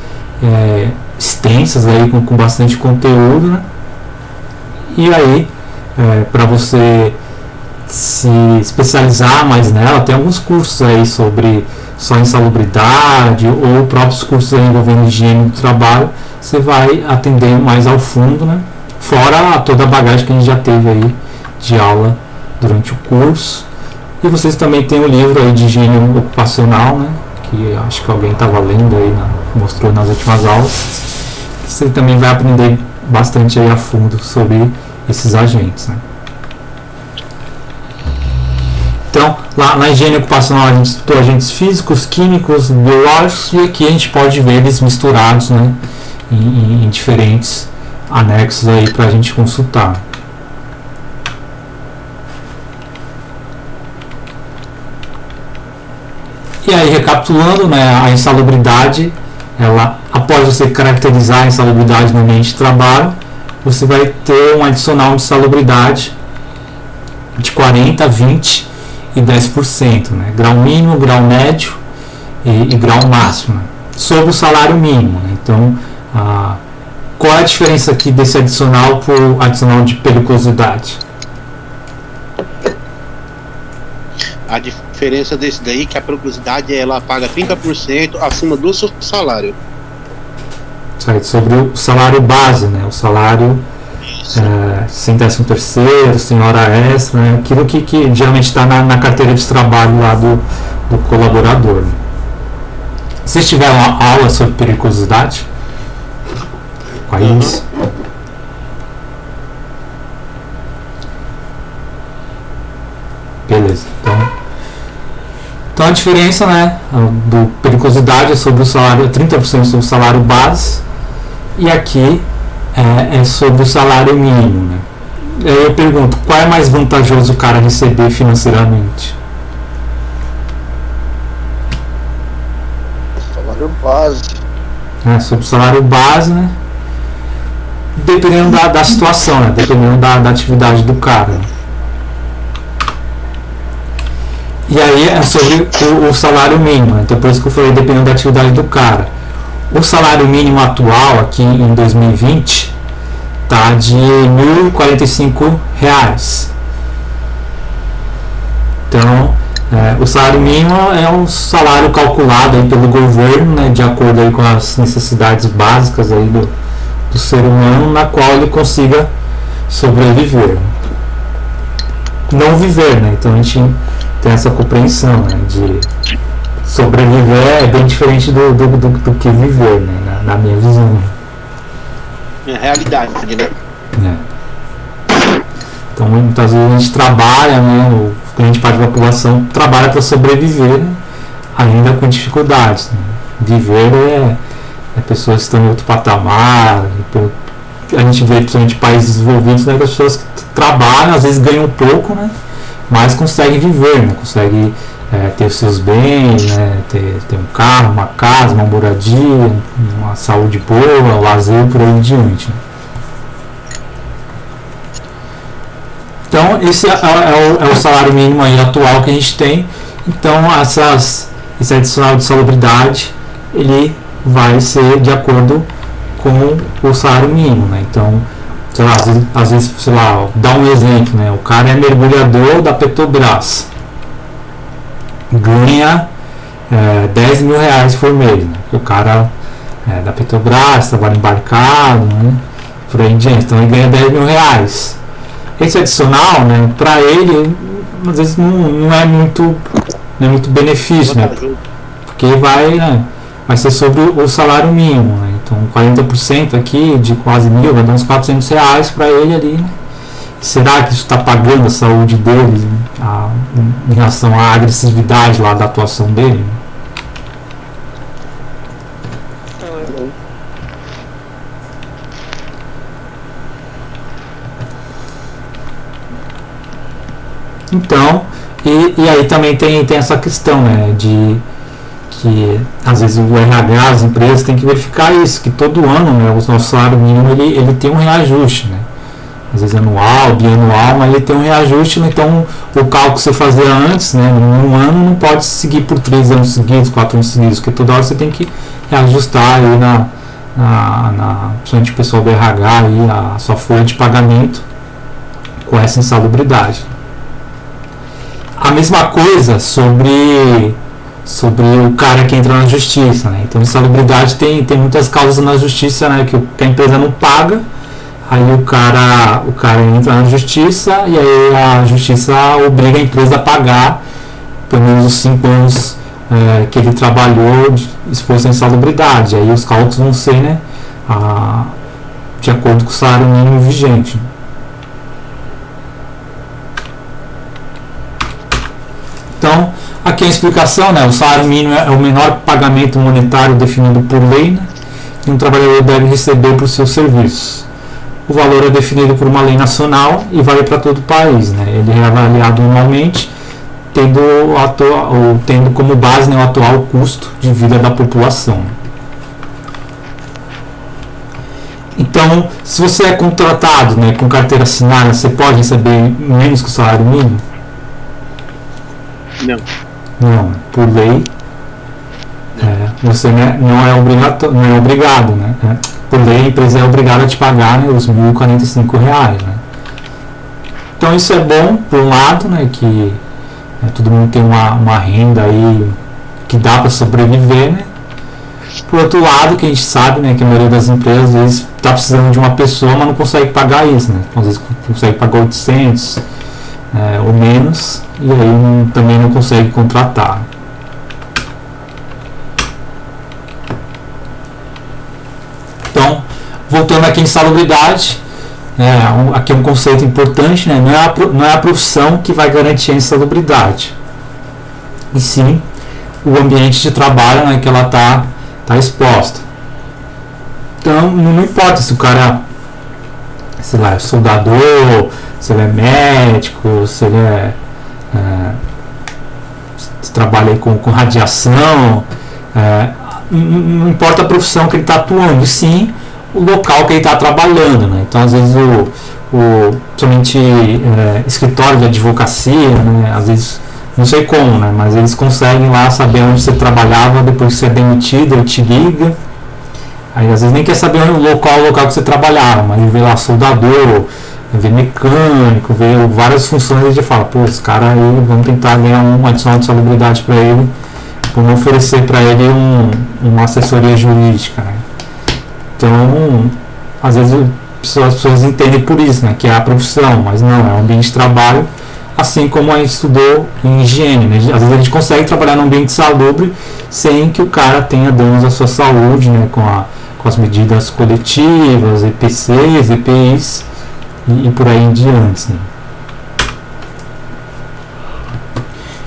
A: extensas aí, com bastante conteúdo, né? E aí para você se especializar mais nela, tem alguns cursos aí sobre só insalubridade ou próprios cursos aí envolvendo higiene do trabalho, você vai atender mais ao fundo, né? Fora toda a bagagem que a gente já teve aí de aula durante o curso. E vocês também têm o livro aí de higiene ocupacional, né, que acho que alguém estava lendo aí, mostrou nas últimas aulas. Você também vai aprender bastante aí a fundo sobre esses agentes, né. Então, lá na higiene ocupacional a gente estudou agentes físicos, químicos, biológicos, e aqui a gente pode ver eles misturados, né, em diferentes anexos aí para a gente consultar. E aí, recapitulando, né, a insalubridade ela, após você caracterizar a insalubridade no ambiente de trabalho, você vai ter um adicional de salubridade de 40%, 20% e 10%, né? Grau mínimo, grau médio e grau máximo, né? Sobre o salário mínimo, né? Então, qual é a diferença aqui desse adicional por adicional de periculosidade?
H: A diferença desse daí é que a periculosidade ela paga 30% acima do seu salário.
A: Certo, sobre o salário base, né? O salário sem 13º, sem hora extra, né? Aquilo que geralmente está na carteira de trabalho lá do colaborador, né? Vocês tiveram uma aula sobre periculosidade? Qual é isso? Beleza, então a diferença, né, do periculosidade é sobre o salário, 30% sobre o salário base, e aqui é sobre o salário mínimo, né? Eu pergunto, qual é mais vantajoso o cara receber financeiramente?
F: Salário base.
A: Sobre o salário base, né? Dependendo da situação, né? Dependendo da atividade do cara. E aí é sobre o salário mínimo, né? Então por isso que eu falei dependendo da atividade do cara. O salário mínimo atual aqui em 2020 tá de R$ 1.045. Então o salário mínimo é um salário calculado aí pelo governo, né, de acordo aí com as necessidades básicas aí do ser humano, na qual ele consiga sobreviver. Não viver, né? Então a gente tem essa compreensão, né, de sobreviver é bem diferente do que viver, né, na minha visão.
H: É realidade, né?
A: Então muitas vezes a gente trabalha, né, grande parte da população trabalha para sobreviver, né, ainda com dificuldades, né. Viver é pessoas que estão em outro patamar, a gente vê principalmente países desenvolvidos, né, pessoas que trabalham, às vezes ganham pouco, né, mas conseguem viver, né, conseguem ter os seus bens, né, ter um carro, uma casa, uma moradia, uma saúde boa, lazer, por aí em diante, né. Então esse é o salário mínimo aí atual que a gente tem. Então esse adicional de salubridade ele vai ser de acordo com o salário mínimo, né? Então, sei lá, às vezes, sei lá, dá um exemplo, né? O cara é mergulhador da Petrobras, ganha R$10 mil por mês, né? O cara da Petrobras, trabalha embarcado, né? Por aí em diante, então ele ganha R$10 mil. Esse adicional, né, para ele, às vezes não é muito benefício, né? Porque vai ser sobre o salário mínimo, né? Então 40% aqui de quase R$1.000 vai dar uns R$400 para ele ali, né? Será que isso está pagando a saúde dele em relação à agressividade lá da atuação dele? Então, e aí também tem essa questão, né, de que às vezes o RH, as empresas têm que verificar isso, que todo ano, né, o nosso salário mínimo ele tem um reajuste, né, às vezes anual, bianual, mas ele tem um reajuste, né, então o cálculo que você fazia antes, né, num ano não pode seguir por 3 anos seguidos, 4 anos seguidos, porque toda hora você tem que reajustar aí principalmente o pessoal do RH aí, a sua folha de pagamento com essa insalubridade. A mesma coisa sobre o cara que entra na justiça, né? Então, insalubridade tem muitas causas na justiça, né? Que a empresa não paga, aí o cara entra na justiça e aí a justiça obriga a empresa a pagar pelo menos os 5 anos que ele trabalhou exposto à insalubridade. Aí os cálculos vão ser, né, de acordo com o salário mínimo vigente. Então, aqui a explicação, né, o salário mínimo é o menor pagamento monetário definido por lei, né, que um trabalhador deve receber por seus serviços. O valor é definido por uma lei nacional e vale para todo o país, né. Ele é avaliado anualmente, tendo como base, né, o atual custo de vida da população. Então, se você é contratado, né, com carteira assinada, você pode receber menos que o salário mínimo?
H: Não.
A: Não, por lei, você não é obrigado, né? Por lei, a empresa é obrigada a te pagar, né, os R$1.045, né? Então isso é bom, por um lado, né, que todo mundo tem uma renda aí que dá para sobreviver, né? Por outro lado, que a gente sabe, né, que a maioria das empresas às vezes está precisando de uma pessoa, mas não consegue pagar isso, né? Às vezes consegue pagar 800 ou menos, e aí também não consegue contratar. Então, voltando aqui em salubridade, aqui é um conceito importante, né? Não é a profissão que vai garantir a insalubridade, e sim o ambiente de trabalho, né, que ela está exposta. Então, não importa se o cara, sei lá, é soldador, se ele é médico, se ele se trabalha aí com radiação, não importa a profissão que ele está atuando, e sim o local que ele está trabalhando, né? Então, às vezes, principalmente escritório de advocacia, né? Às vezes, não sei como, né? Mas eles conseguem lá saber onde você trabalhava depois que você é demitido, ele te liga. Aí, às vezes, nem quer saber o local que você trabalhava, mas ele vê lá soldador, vê mecânico, vê várias funções, e ele fala, pô, esse cara aí, vamos tentar ganhar um adicional de salubridade para ele, vamos oferecer para ele uma assessoria jurídica, né? Então, às vezes as pessoas entendem por isso, né, que é a profissão, mas não, é um ambiente de trabalho, assim como a gente estudou em higiene, né? Às vezes a gente consegue trabalhar num ambiente salubre sem que o cara tenha danos à sua saúde, né, com as medidas coletivas, EPCs, EPIs e por aí em diante, né?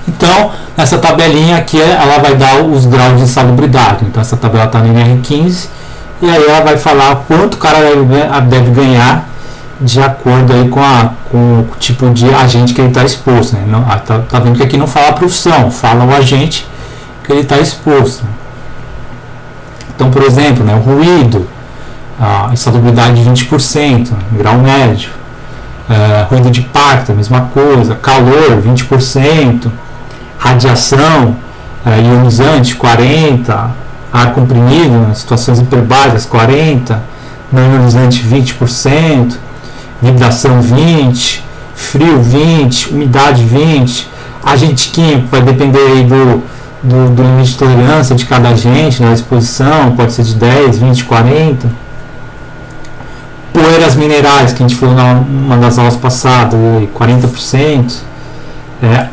A: Então, essa tabelinha aqui, ela vai dar os graus de insalubridade. Então, essa tabela está no NR15, e aí ela vai falar quanto o cara deve ganhar de acordo aí com o tipo de agente que ele está exposto, né? Tá vendo que aqui não fala a profissão, fala o agente que ele está exposto. Então, por exemplo, né, o ruído, a insalubridade de 20%, grau médio, ruído de impacto, a mesma coisa, calor, 20%, radiação ionizante, 40%, ar comprimido, né, situações hiperbáricas, 40%, não ionizante, 20%, vibração 20%, frio 20%, umidade 20%, agente químico vai depender aí do limite de tolerância de cada agente, né, a exposição pode ser de 10, 20, 40%, poeiras minerais, que a gente falou numa das aulas passadas, 40%,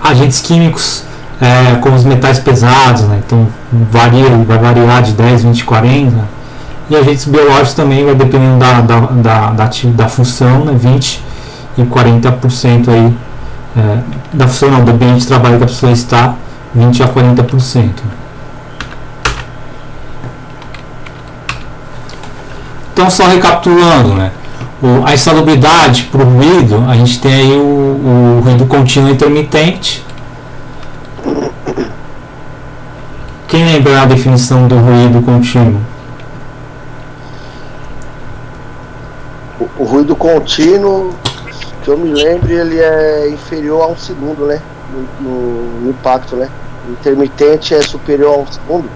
A: agentes químicos como os metais pesados, né, então vai variar de 10, 20, 40%, e agentes biológicos também vai dependendo da função, né, 20% e 40% aí, da função não, do ambiente de trabalho que a pessoa está, 20% a 40%. Então, só recapitulando, né, a insalubridade para o ruído, a gente tem aí o ruído contínuo intermitente. Quem lembra a definição do ruído contínuo?
F: O ruído contínuo, que eu me lembro, ele é inferior a 1 segundo, né? No impacto, né? O intermitente é superior a 1 segundo.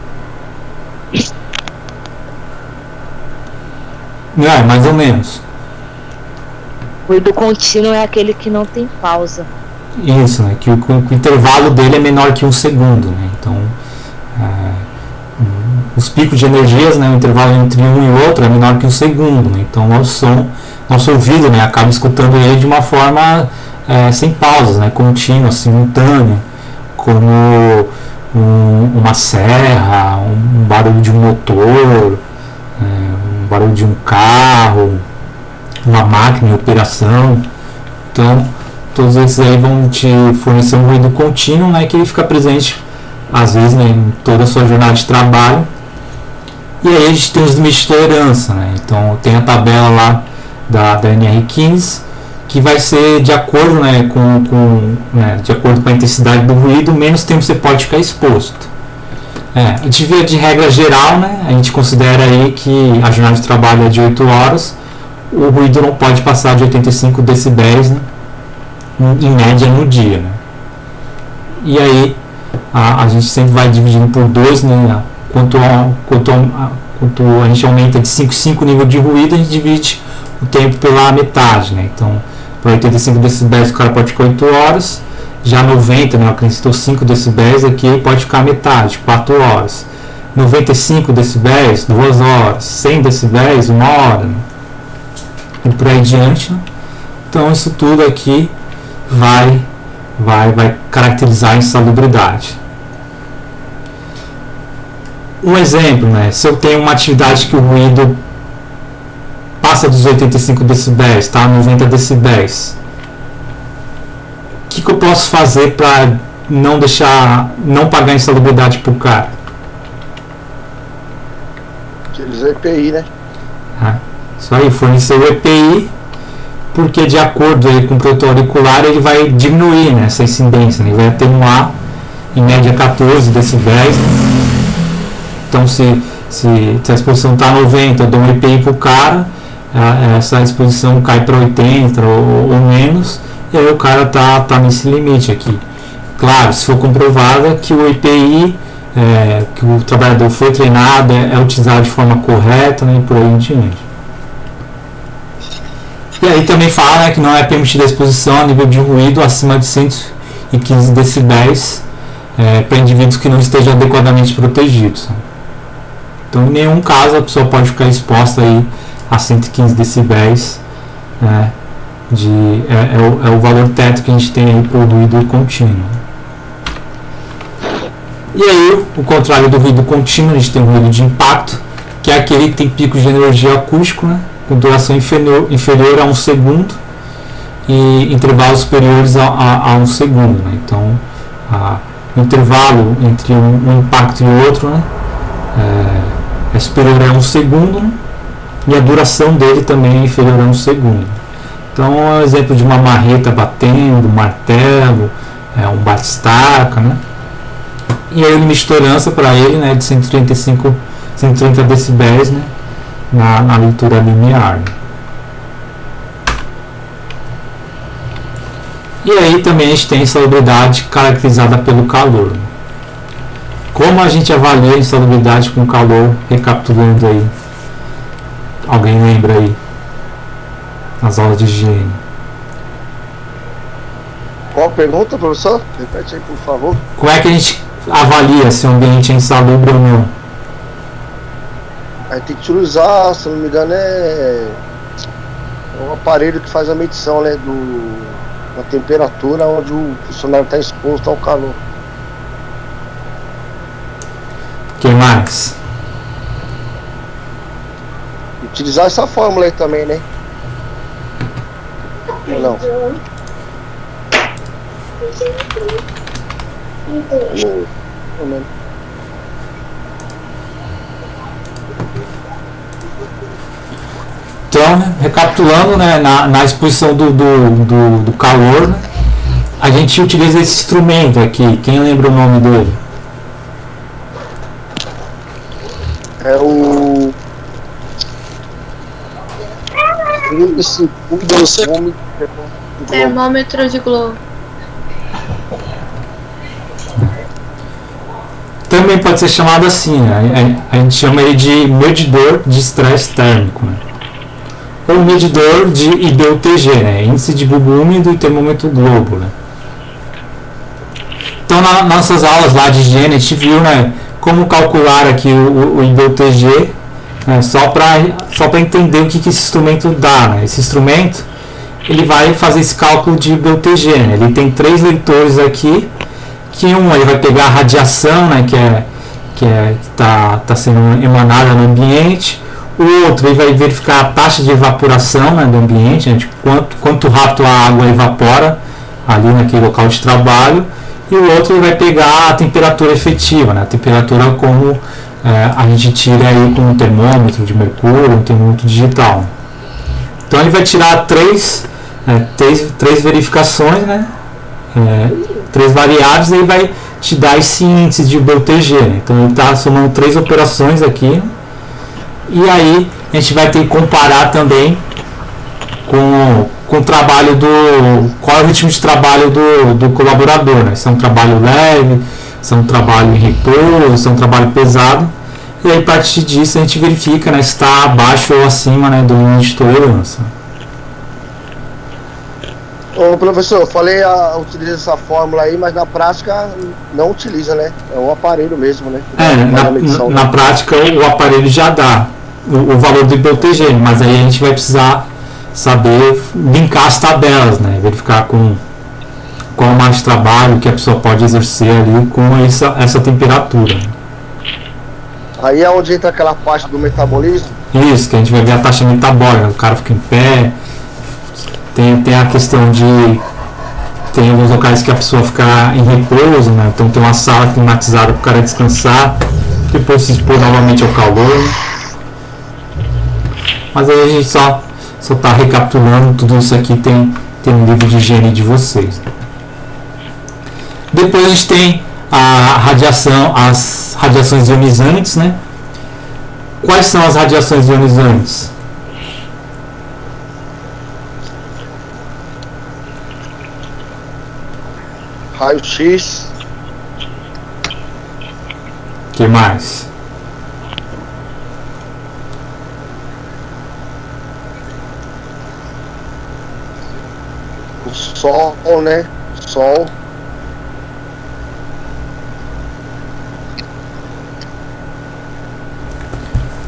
A: Mais ou menos.
I: O ruído contínuo é aquele que não tem pausa.
A: Isso, né? Que o intervalo dele é menor que 1 segundo, né? Então, os picos de energias, né? O intervalo entre um e outro é menor que 1 segundo, né? Então, nosso ouvido, né, acaba escutando ele de uma forma sem pausas, né? Contínua, simultânea, como uma serra, um barulho de um motor, um barulho de um carro, uma máquina em operação. Então, todos esses aí vão te fornecer um ruído contínuo, né, que ele fica presente, às vezes, né, em toda a sua jornada de trabalho. E aí a gente tem os limites de tolerância, né? Então, tem a tabela lá da NR15, que vai ser de acordo, né, de acordo com a intensidade do ruído, menos tempo você pode ficar exposto. De regra geral, né, a gente considera aí que a jornada de trabalho é de 8 horas, o ruído não pode passar de 85 decibéis, né, em média no dia. Né. E aí a gente sempre vai dividindo por 2, né, quanto a gente aumenta de 5 em 5 o nível de ruído, a gente divide o tempo pela metade. Né. Então, para 85 decibéis o cara pode ficar 8 horas, já 90, né, acrescentou 5 decibéis aqui, pode ficar a metade, 4 horas. 95 decibéis, 2 horas. 100 decibéis, 1 hora. Né? E por aí diante. Né? Então isso tudo aqui vai caracterizar a insalubridade. Um exemplo, né, se eu tenho uma atividade que o ruído passa dos 85 decibéis, tá? 90 decibéis. O que eu posso fazer para não pagar insalubridade pro cara?
F: Utilizar EPI, né?
A: Isso aí, fornecer o EPI, porque de acordo aí com o produtor auricular ele vai diminuir, né, essa incidência, né? Ele vai atenuar em média 14 decibéis. Então se a exposição está 90, eu dou um EPI pro cara, essa exposição cai para 80 ou menos, e aí o cara tá nesse limite aqui. Claro, se for comprovado que o EPI, que o trabalhador foi treinado, é utilizado de forma correta, né, e por aí em diante. E aí também fala, né, que não é permitida a exposição a nível de ruído acima de 115 decibéis para indivíduos que não estejam adequadamente protegidos. Então, em nenhum caso a pessoa pode ficar exposta aí a 115 decibéis. É o valor teto que a gente tem aí para o ruído contínuo. E aí, o contrário do ruído contínuo, a gente tem o ruído de impacto, que é aquele que tem picos de energia acústico, né, com duração inferior a 1 segundo e intervalos superiores a 1 segundo. Né. Então, o intervalo entre um impacto e o outro, né, é superior a 1 segundo, né, e a duração dele também é inferior a 1 segundo. Então, é um exemplo de uma marreta batendo, um martelo, um batistaca, né? E aí o limite de tolerância para ele, né, de 130 decibéis, né, na leitura linear. E aí também a gente tem a insalubridade caracterizada pelo calor. Como a gente avalia a insalubridade com calor, recapitulando aí? Alguém lembra aí? As aulas de higiene.
F: Qual a pergunta, professor? Repete aí, por favor.
A: Como é que a gente avalia se o ambiente é insalubre ou não?
F: Aí tem que utilizar, se não me engano, é um aparelho que faz a medição, né, da temperatura onde o funcionário está exposto ao calor.
A: Quem mais?
F: Utilizar essa fórmula aí também, né? Ou não? Não.
A: Então, recapitulando, né, na exposição do calor, né, a gente utiliza esse instrumento aqui. Quem lembra o nome dele?
F: É o... esse
D: termômetro de globo.
A: Também pode ser chamado assim, né? A gente chama ele de medidor de estresse térmico, né? Ou medidor de IBUTG, né? Índice de bulbo úmido e termômetro globo, né? Então, nas nossas aulas lá de higiene, a gente viu, né, como calcular aqui o IBUTG, né, só para entender o que esse instrumento dá, né? Esse instrumento, ele vai fazer esse cálculo de IBUTG, né? Ele tem 3 leitores aqui, que ele vai pegar a radiação, né, que está sendo emanada no ambiente. O outro, ele vai verificar a taxa de evaporação, né, do ambiente, né, de quanto rápido a água evapora ali naquele local de trabalho. E o outro, ele vai pegar a temperatura efetiva, né, a temperatura como a gente tira aí com um termômetro de mercúrio, um termômetro digital. Então ele vai tirar três verificações, né, 3 variáveis, e ele vai te dá esse índice de BUTG, né? Então ele está somando 3 operações aqui, né? E aí a gente vai ter que comparar também com o trabalho qual é o ritmo de trabalho do colaborador, né? Se é um trabalho leve, se é um trabalho em repouso, se é um trabalho pesado. E aí, a partir disso, a gente verifica, né, se está abaixo ou acima, né, do limite de tolerância.
F: Ô, professor, eu falei, utiliza essa fórmula aí, mas na prática não utiliza, né? É um aparelho mesmo, né?
A: Na prática, o aparelho já dá o valor do IPUTG, mas aí a gente vai precisar saber linkar as tabelas, né? Verificar qual a margem de trabalho que a pessoa pode exercer ali com essa temperatura.
F: Aí é onde entra aquela parte do metabolismo?
A: Isso, que a gente vai ver a taxa metabólica, o cara fica em pé, tem a questão de... Tem alguns locais que a pessoa fica em repouso, né? Então tem uma sala climatizada para o cara descansar, depois se expor novamente ao calor. Mas aí a gente só está recapitulando, tudo isso aqui tem um livro de higiene de vocês. Depois a gente tem as radiações ionizantes, né? Quais são as radiações ionizantes?
F: Raio-X.
A: O que mais?
F: O sol, né? Sol.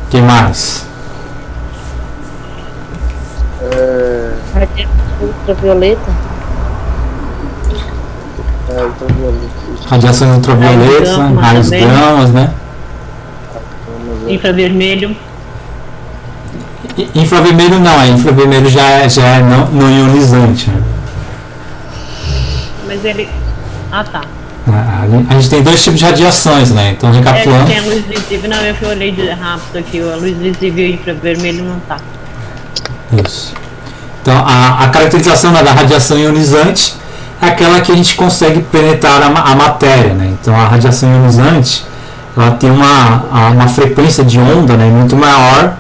A: O que mais?
I: Ultravioleta.
A: Radiações ultravioletas, né? Raios gamas, né?
J: Infravermelho.
A: Infravermelho não, infravermelho já é não ionizante. Né?
J: Mas ele... Ah, tá.
A: A gente tem 2 tipos de radiações, né? Então, recapitulando...
J: Tem a luz visível, não, eu olhei rápido aqui, a luz visível e infravermelho não tá.
A: Isso. Então, a caracterização da radiação ionizante é aquela que a gente consegue penetrar a matéria, né? Então, a radiação ionizante, ela tem uma frequência de onda, né, muito maior,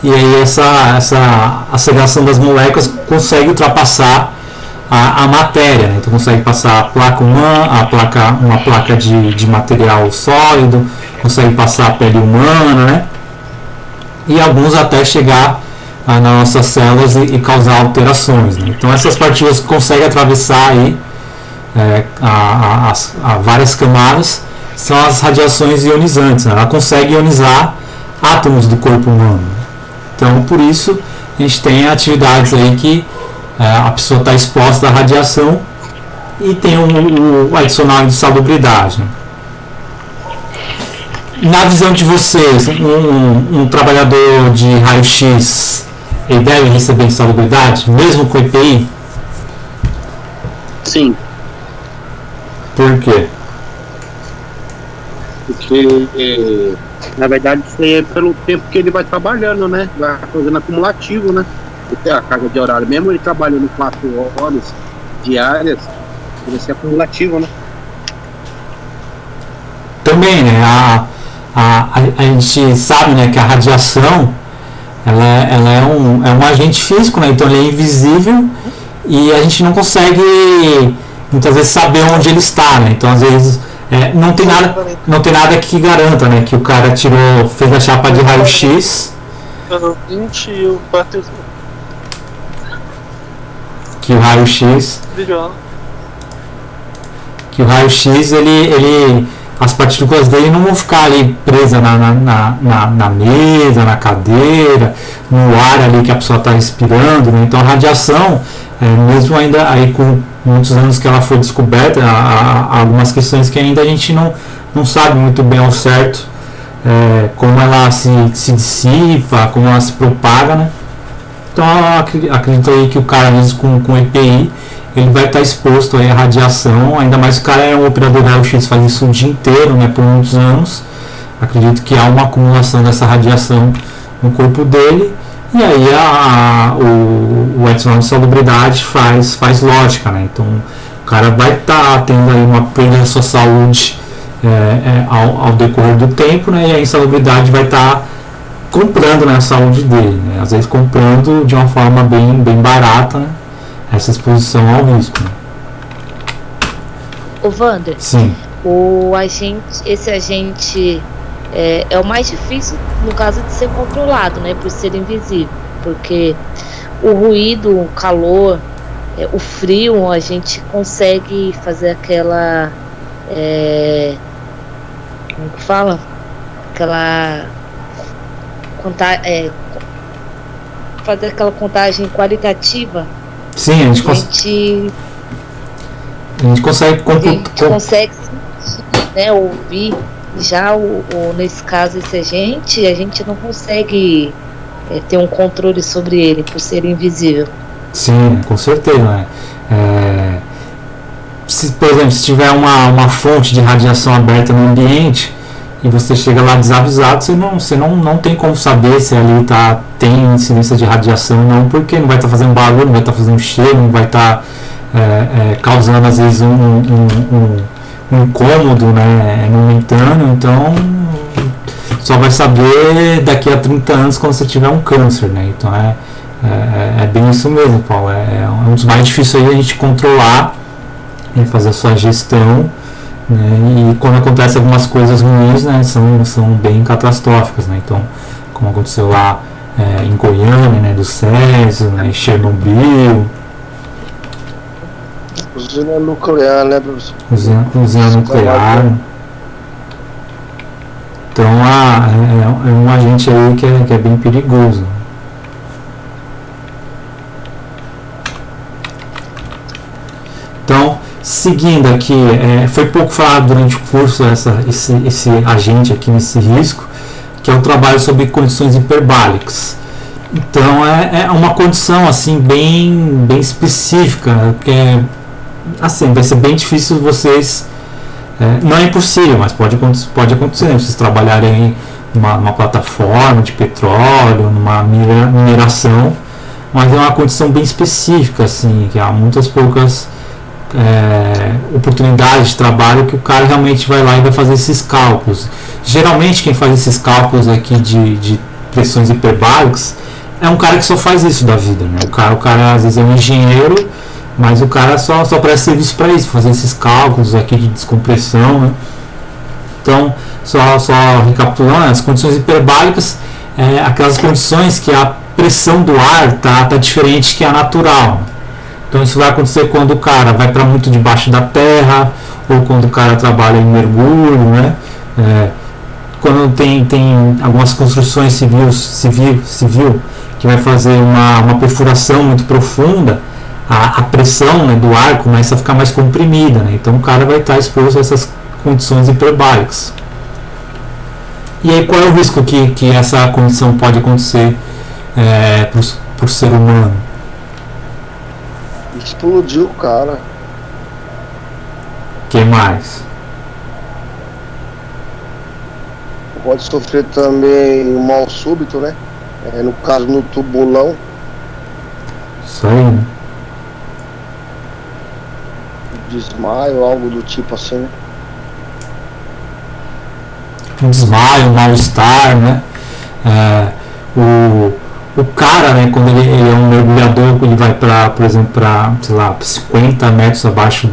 A: e aí essa aceleração das moléculas consegue ultrapassar a matéria, né? Então consegue passar a placa humana, uma placa de material sólido, consegue passar a pele humana, né? E alguns até chegar nas nossas células e causar alterações, né? Então essas partículas conseguem atravessar aí a várias camadas, são as radiações ionizantes, né? Ela consegue ionizar átomos do corpo humano. Então por isso a gente tem atividades aí que a pessoa está exposta à radiação e tem o adicional de salubridade. Na visão de vocês, um trabalhador de raio-x, ele deve receber insalubridade, mesmo com EPI?
H: Sim.
A: Por quê?
H: Porque, na verdade, isso aí é pelo tempo que ele vai trabalhando, né? Vai fazendo acumulativo, né? A carga de horário, mesmo ele trabalhando 4 horas diárias, vai ser acumulativo, né?
A: Também, né? A gente sabe, né, que a radiação ela é um agente físico, né? Então ele é invisível e a gente não consegue muitas vezes saber onde ele está, né? Então às vezes não tem nada que garanta, né, que o cara fez a chapa de raio-x. Que o raio-x ele as partículas dele não vão ficar ali presas na mesa, na cadeira, no ar ali que a pessoa está respirando, né? Então a radiação, mesmo ainda aí com muitos anos que ela foi descoberta, há algumas questões que ainda a gente não sabe muito bem ao certo como ela se dissipa, como ela se propaga, né? Então eu acredito aí que o cara mesmo com EPI ele vai estar exposto aí à radiação, ainda mais o cara é um operador de raio-x, faz isso o dia inteiro, né, por muitos anos. Acredito que há uma acumulação dessa radiação no corpo dele, e aí o adicional de salubridade faz lógica, né? Então o cara vai estar tendo aí uma perda da sua saúde ao decorrer do tempo, né? E a insalubridade vai estar comprando, né, a saúde dele, né? Às vezes comprando de uma forma bem barata, né, essa exposição ao risco. Né?
I: Ô Wander,
A: sim,
I: esse agente é o mais difícil no caso de ser controlado, né, por ser invisível, porque o ruído, o calor, o frio, a gente consegue fazer aquela como que fala? Aquela fazer aquela contagem qualitativa.
A: Sim, a gente consegue
I: sentir, né, ouvir. Já nesse caso esse agente, a gente não consegue ter um controle sobre ele por ser invisível.
A: Sim, com certeza, né? Por exemplo, se tiver uma fonte de radiação aberta no ambiente e você chega lá desavisado, você não tem como saber se ali tem incidência de radiação ou não, porque não vai estar fazendo barulho, não vai estar fazendo cheiro, não vai estar causando às vezes um incômodo, né, momentâneo. Então só vai saber daqui a 30 anos quando você tiver um câncer, né? Então é bem isso mesmo, Paulo. É um dos mais difíceis aí a gente controlar, fazer a sua gestão, né? E quando acontecem algumas coisas ruins, né, são bem catastróficas, né? Então, como aconteceu lá em Goiânia, né, do Césio, né, em Chernobyl.
F: Usina nuclear, né, professor?
A: Usina nuclear. Então é um agente aí que é bem perigoso. Então, seguindo aqui, foi pouco falado durante o curso esse agente aqui nesse risco, que é o trabalho sobre condições hiperbálicas. Então é uma condição assim bem específica, que assim, vai ser bem difícil vocês, não é impossível, mas pode acontecer, né? Vocês trabalharem em uma plataforma de petróleo, numa mineração, mas é uma condição bem específica, assim, que há muitas poucas oportunidades de trabalho que o cara realmente vai lá e vai fazer esses cálculos. Geralmente quem faz esses cálculos aqui de pressões hiperbálicas é um cara que só faz isso da vida, né? O cara às vezes é um engenheiro, mas o cara só presta serviço para isso, fazer esses cálculos aqui de descompressão, né? Então, só recapitulando, as condições hiperbálicas aquelas condições que a pressão do ar tá diferente que a natural. Então isso vai acontecer quando o cara vai para muito debaixo da terra, ou quando o cara trabalha em mergulho, né? Quando tem algumas construções civil que vai fazer uma perfuração muito profunda, a pressão, né, do ar começa a ficar mais comprimida, né? Então o cara vai estar exposto a essas condições hiperbálicas. E aí qual é o risco que essa condição pode acontecer para o ser humano?
F: Explodiu o cara.
A: O que mais?
F: Pode sofrer também um mal súbito, né? No caso, no tubulão.
A: Isso aí, né?
F: Desmaio, algo do tipo assim, né?
A: Um desmaio, um mal-estar, né? O cara, né, quando ele é um mergulhador, ele vai por exemplo, para, sei lá, 50 metros abaixo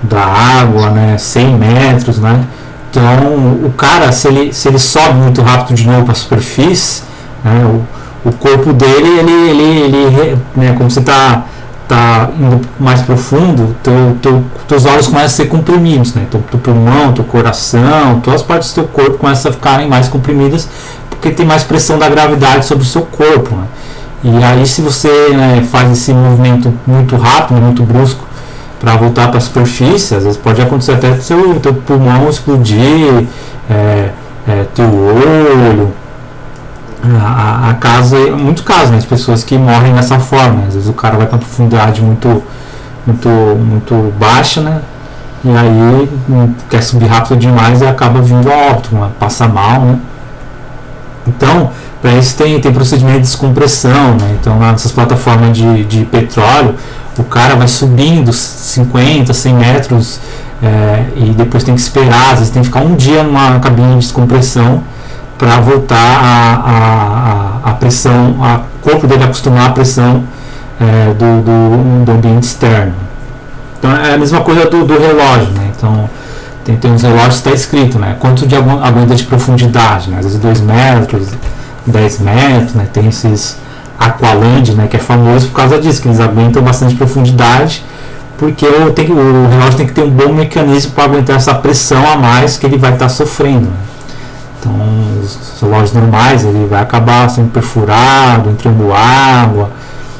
A: da água, né, 100 metros, né? Então, o cara, se ele sobe muito rápido de novo para a superfície, né, o corpo dele, ele né, como você está indo mais profundo, teus olhos começam a ser comprimidos, né? Então, teu pulmão, teu coração, todas as partes do teu corpo começam a ficarem mais comprimidas, porque tem mais pressão da gravidade sobre o seu corpo, né? E aí, se você, né, faz esse movimento muito rápido, muito brusco, para voltar para a superfície, às vezes pode acontecer até teu pulmão explodir, teu olho. Muitos casos, né, de pessoas que morrem dessa forma, né? Às vezes o cara vai para uma profundidade muito baixa, né? E aí quer subir rápido demais e acaba vindo a óbito, né? Passa mal, né? Então, para isso tem procedimento de descompressão, né? Então, nessas plataformas de petróleo, O cara vai subindo 50, 100 metros e depois tem que esperar, às vezes tem que ficar um dia numa cabine de descompressão para voltar a pressão, o corpo dele acostumar à pressão do ambiente externo. Então é a mesma coisa do relógio, né? Então tem uns relógios que está escrito, né? Quanto de aguenta de profundidade, né? Às vezes 2 metros, 10 metros, né? Tem esses Aqualand, né? Que é famoso por causa disso, que eles aguentam bastante profundidade, porque o relógio tem que ter um bom mecanismo para aguentar essa pressão a mais que ele vai estar sofrendo, né? Então os relógios normais ele vai acabar sendo perfurado, entrando água,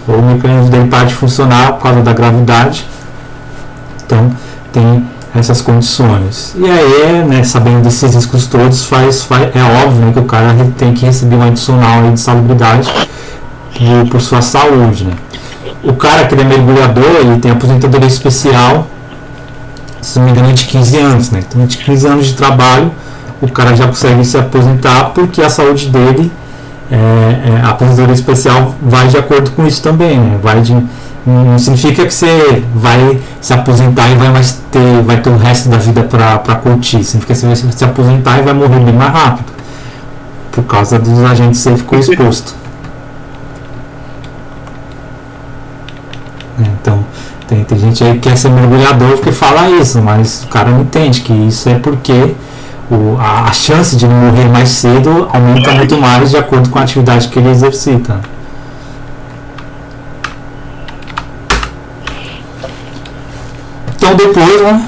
A: ou o mecanismo dele para de funcionar por causa da gravidade. Então tem essas condições. E aí, né, sabendo desses riscos todos, é óbvio, né, que o cara tem que receber um adicional aí de salubridade por sua saúde, né. O cara que é mergulhador, ele tem aposentadoria especial, se não me engano, de 15 anos, né. Então, de 15 anos de trabalho, o cara já consegue se aposentar, porque a saúde dele, a aposentadoria especial vai de acordo com isso também, né. Não significa que você vai se aposentar e vai ter o resto da vida para curtir. Significa que você vai se aposentar e vai morrer bem mais rápido, por causa dos agentes que você ficou exposto. Então tem gente aí que quer ser mergulhador porque fala isso, mas o cara não entende que isso é porque a chance de morrer mais cedo aumenta muito mais de acordo com a atividade que ele exercita. Então depois, né,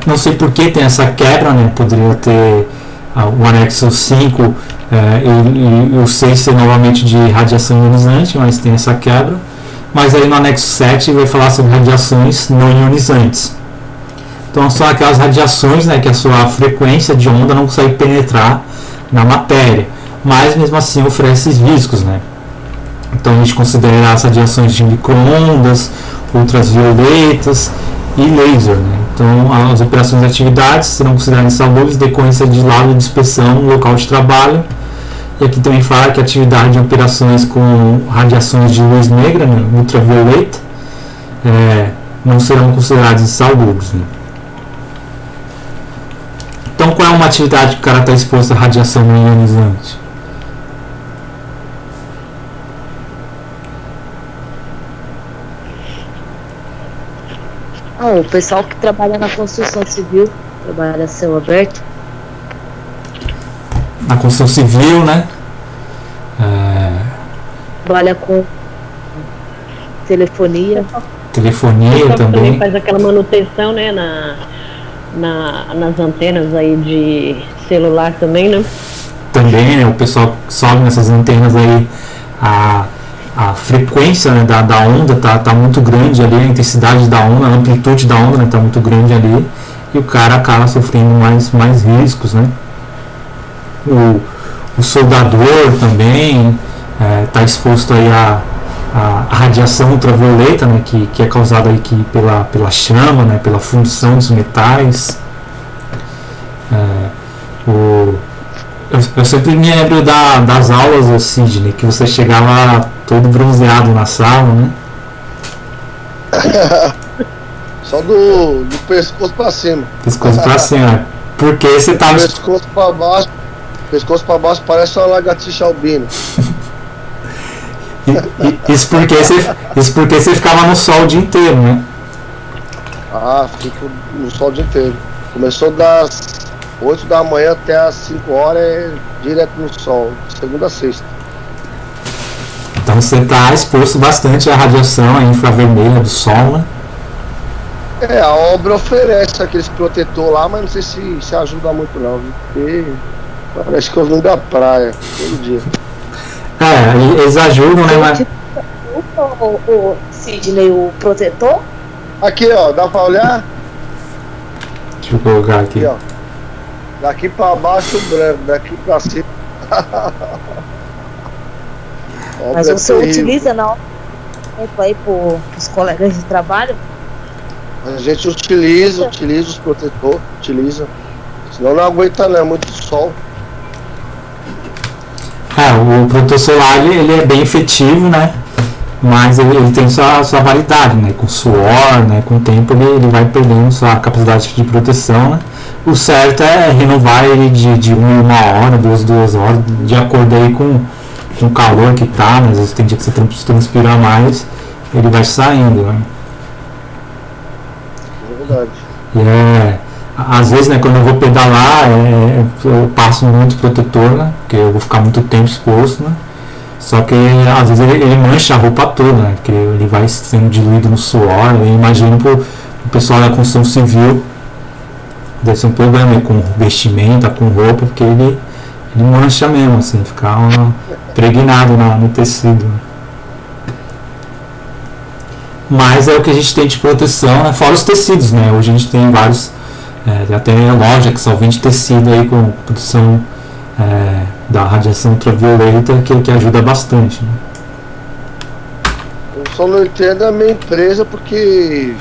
A: não sei por que tem essa quebra, né, poderia ter o anexo 5 e o 6 ser novamente de radiação ionizante, mas tem essa quebra. Mas aí no anexo 7 vai falar sobre radiações não ionizantes. Então são aquelas radiações, né, que a sua frequência de onda não consegue penetrar na matéria, mas mesmo assim oferece riscos, né. Então a gente considera as radiações de micro-ondas, ultravioletas e laser, né? Então as operações e atividades serão consideradas insalubres em decorrência de laudo de dispersão no local de trabalho. E aqui também fala que a atividade de operações com radiações de luz negra, né, ultravioleta, não serão consideradas insalubres, né? Então qual é uma atividade que o cara está exposto à radiação ionizante?
I: O pessoal que trabalha na construção civil, trabalha a céu aberto.
A: Na construção civil, né?
I: Trabalha com telefonia.
A: Telefonia também.
J: Faz aquela manutenção, né, nas antenas aí de celular também, né?
A: Também, né? O pessoal que sobe nessas antenas aí, a frequência, né, da onda tá muito grande ali, a intensidade da onda, a amplitude da onda, né, tá muito grande ali, e o cara acaba sofrendo mais riscos, né. O soldador também está exposto aí a radiação ultravioleta, né, que é causada aí pela chama, né, pela fundição dos metais. Eu sempre me lembro das aulas do Sidney, que você chegava todo bronzeado na sala, né?
F: Só do pescoço pra cima.
A: Pescoço pra cima. Porque você tava.
F: Pescoço pra baixo parece uma lagartixa albina.
A: Isso porque você ficava no sol o dia inteiro, né?
F: Fico no sol o dia inteiro. Começou das 8 da manhã até as 5 horas, direto no sol, segunda a sexta.
A: Então você está exposto bastante à radiação à infravermelha do sol, né?
F: A obra oferece aqueles protetor lá, mas não sei se ajuda muito não, porque parece que eu vim da praia todo dia.
A: Eles ajudam, né? Mas...
I: O Sidney, o protetor?
F: Aqui, ó, dá pra olhar?
A: Deixa eu colocar aqui.
F: Ó. Daqui pra baixo branco, daqui pra cima.
I: Mas você utiliza na hora aí pros colegas de trabalho?
F: A gente utiliza os protetores, senão não aguenta não, é muito sol.
A: O protetor solar ele é bem efetivo, né? mas ele tem sua validade, né? Com suor, né? Com o tempo ele vai perdendo sua capacidade de proteção, né? O certo é renovar ele de 1 hora, 2 horas, de acordo aí com o calor que tá, né? Às vezes tem dia que você transpira mais, ele vai saindo, né?
F: É verdade.
A: E às vezes, né, quando eu vou pedalar, eu passo muito protetor, né? Porque eu vou ficar muito tempo exposto, né? Só que às vezes ele mancha a roupa toda, né? Porque ele vai sendo diluído no suor. Eu imagino pro pessoal da construção civil deve ser um problema aí com vestimenta, com roupa, porque ele mancha mesmo, assim, ficar impregnado no tecido. Mas é o que a gente tem de proteção, né? Fora os tecidos, né? Hoje a gente tem vários, tem até loja que só vende tecido aí com proteção da radiação ultravioleta que ajuda bastante, né?
F: Eu só não entendo a minha empresa porque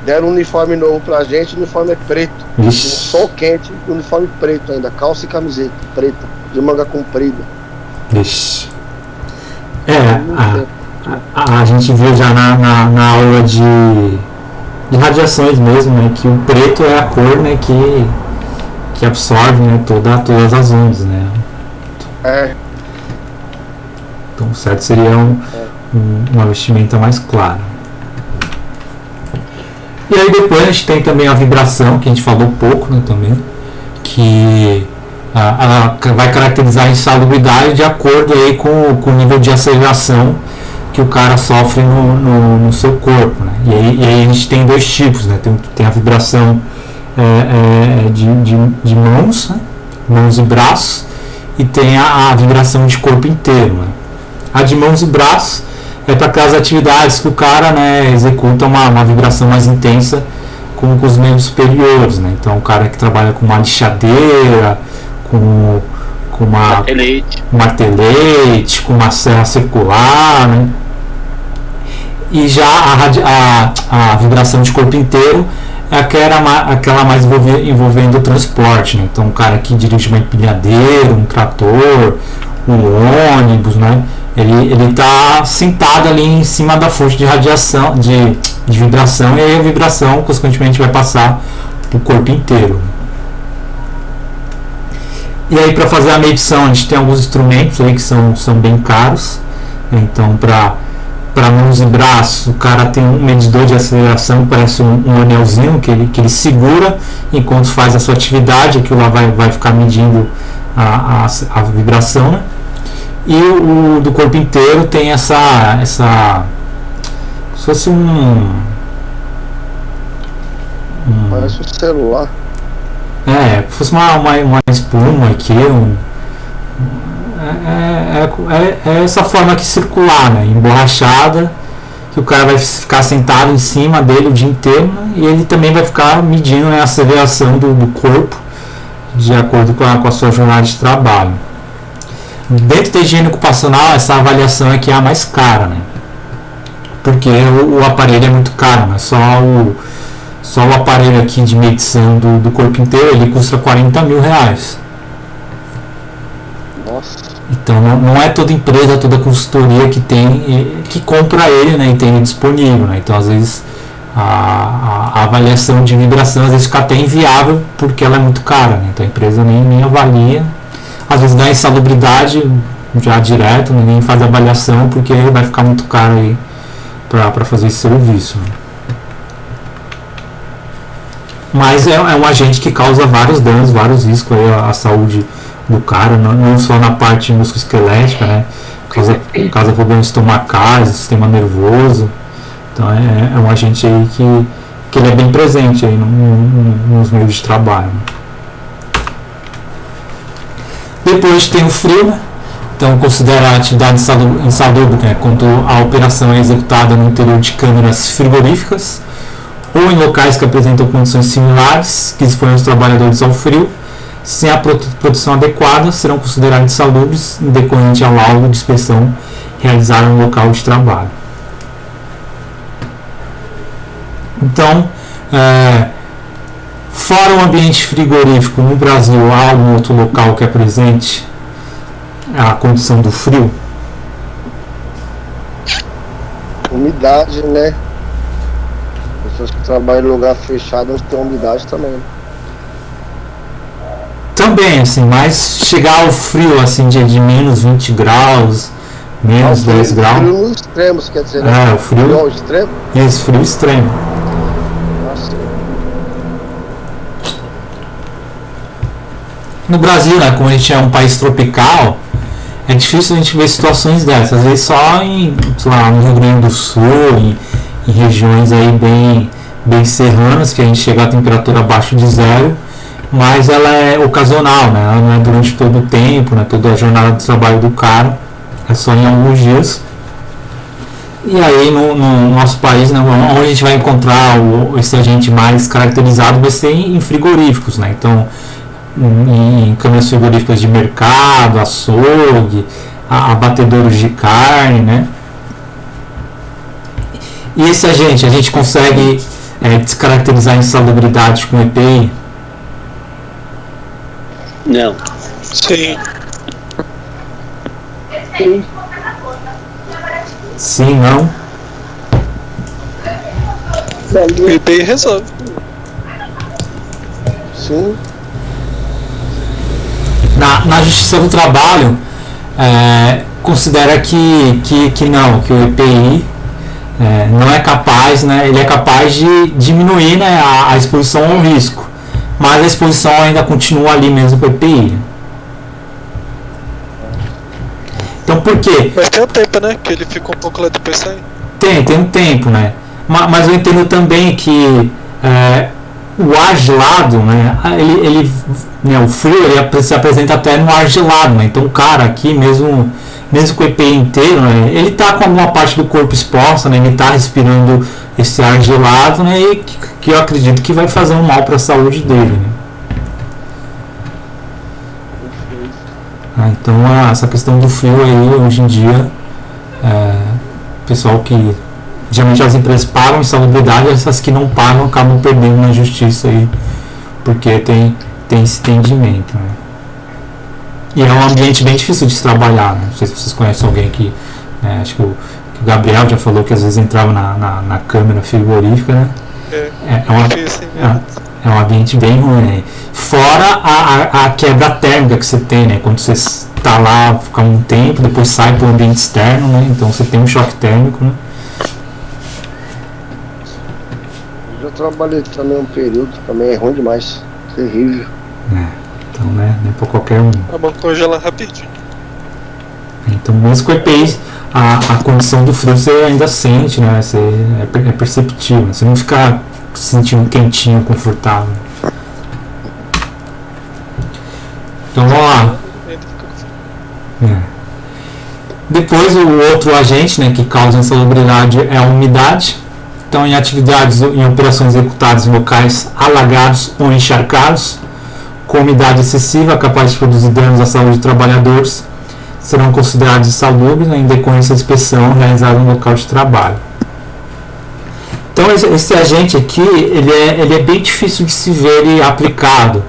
F: deram um uniforme novo pra gente, o uniforme é preto. Sol quente, uniforme preto ainda, calça e camiseta preta, de manga comprida.
A: Ixi. A gente viu já na aula de radiações mesmo, né, que o preto é a cor, né, que absorve, né, todas as ondas, né. Então o certo seria uma vestimenta mais clara. E aí depois a gente tem também a vibração, que a gente falou pouco, né, também, que ela vai caracterizar a insalubridade de acordo aí com o nível de aceleração que o cara sofre no seu corpo, né? E aí a gente tem dois tipos, né? Tem a vibração de mãos, né? Mãos e braços, e tem a vibração de corpo inteiro, né? A de mãos e braços é para aquelas atividades que o cara, né, executa uma vibração mais intensa com os membros superiores, né? Então o cara que trabalha com uma lixadeira, com uma martelete, com uma serra circular, né? E já a vibração de corpo inteiro é aquela mais envolvendo o transporte, né? Então o cara que dirige uma empilhadeira, um trator, um ônibus, né? Ele está sentado ali em cima da fonte de radiação, de vibração, e aí a vibração consequentemente vai passar para o corpo inteiro. E aí para fazer a medição a gente tem alguns instrumentos aí que são bem caros. Então para mãos e braços o cara tem um medidor de aceleração, parece um anelzinho que ele segura enquanto faz a sua atividade, aquilo lá vai ficar medindo a vibração, né? E o do corpo inteiro tem essa se fosse
F: parece um celular.
A: Se fosse uma espuma aqui, é essa forma aqui circular, né, emborrachada, que o cara vai ficar sentado em cima dele o dia inteiro, né, e ele também vai ficar medindo, né, a aceleração do corpo de acordo com a sua jornada de trabalho. Dentro da higiene ocupacional, essa avaliação aqui é a mais cara, né, porque o aparelho é muito caro, né, só o aparelho aqui de medição do corpo inteiro ele custa R$40 mil.
F: Nossa.
A: Então não é toda empresa, toda consultoria que compra ele, né, e tem ele disponível, né? Então às vezes a avaliação de vibração às vezes fica até inviável porque ela é muito cara, né? Então a empresa nem avalia, às vezes dá insalubridade já direto, ninguém faz avaliação porque vai ficar muito caro aí para fazer esse serviço, né? Mas é um agente que causa vários danos, vários riscos aí à saúde do cara, não só na parte musculoesquelética, né? Causa problemas estomacais, sistema nervoso. Então é um agente aí que ele é bem presente aí nos meios de trabalho, né? Depois tem o frio, né? Então considera a atividade insalubre, né, quando a operação é executada no interior de câmeras frigoríficas ou em locais que apresentam condições similares, que expõem os trabalhadores ao frio, sem a proteção adequada, serão considerados insalubres em decorrente ao laudo de inspeção realizado no local de trabalho. Então, fora o ambiente frigorífico, no Brasil, há algum outro local que apresente a condição do frio?
F: Umidade, né? Pessoas que trabalham em lugar fechado, elas têm umidade também.
A: Também, assim, mas chegar ao frio, assim, de menos 20 graus, menos 10 graus.
F: Frio no extremo, quer dizer, né?
A: É, o frio
F: ao extremo?
A: Isso, frio extremo.
F: Nossa.
A: No Brasil, né, como a gente é um país tropical, é difícil a gente ver situações dessas. Às vezes só em, sei lá, no Rio Grande do Sul, em regiões aí bem serranas, que a gente chega a temperatura abaixo de zero, mas ela é ocasional, né? Ela não é durante todo o tempo, né? Toda a jornada de trabalho do cara, é só em alguns dias. E aí no nosso país, né, onde a gente vai encontrar esse agente mais caracterizado vai ser em frigoríficos, né? Então em câmeras frigoríficas de mercado, açougue, abatedouros de carne, né? E esse agente, a gente consegue descaracterizar a insalubridade com EPI?
H: Não.
G: Sim.
A: Sim, não?
G: O EPI resolve.
F: Sim.
A: Na Justiça do Trabalho, considera que não, que o EPI não é capaz, né, ele é capaz de diminuir, né, a exposição ao risco, mas a exposição ainda continua ali mesmo com o EPI. Então por quê?
G: Mas tem um tempo, né, que ele ficou um pouco lá depois sai.
A: Tem um tempo, né, mas eu entendo também que o ar gelado, né, o frio ele se apresenta até no ar gelado, né, então o cara aqui mesmo com o EPI inteiro, né, ele está com alguma parte do corpo exposta, né, ele está respirando esse ar gelado, né, e que eu acredito que vai fazer um mal para a saúde dele, né. Então essa questão do frio aí hoje em dia, pessoal que geralmente as empresas pagam insalubridade, essas que não pagam acabam perdendo na justiça aí, porque tem esse entendimento, né. E é um ambiente bem difícil de se trabalhar, né? Não sei se vocês conhecem alguém que, acho que o Gabriel já falou que às vezes entrava na câmera frigorífica, né? É um ambiente bem ruim, né? Fora a quebra térmica que você tem, né? Quando você está lá, fica um tempo, depois sai para o ambiente externo, né? Então você tem um choque térmico, né?
F: Eu já trabalhei também um período, também é ruim demais, terrível.
A: Então, né, nem para qualquer um.
G: A mão congela rapidinho.
A: Então, mesmo com o EPI, a condição do frio você ainda sente, né? É perceptível. Você não fica se sentindo quentinho, confortável. Então, vamos lá. Depois, o outro agente, né, que causa insalubridade é a umidade. Então, em atividades em operações executadas em locais alagados ou encharcados, com umidade excessiva capaz de produzir danos à saúde de trabalhadores, serão considerados insalubres, né, em decorrência de inspeção realizada no local de trabalho. Então esse agente aqui ele é bem difícil de se ver e aplicado,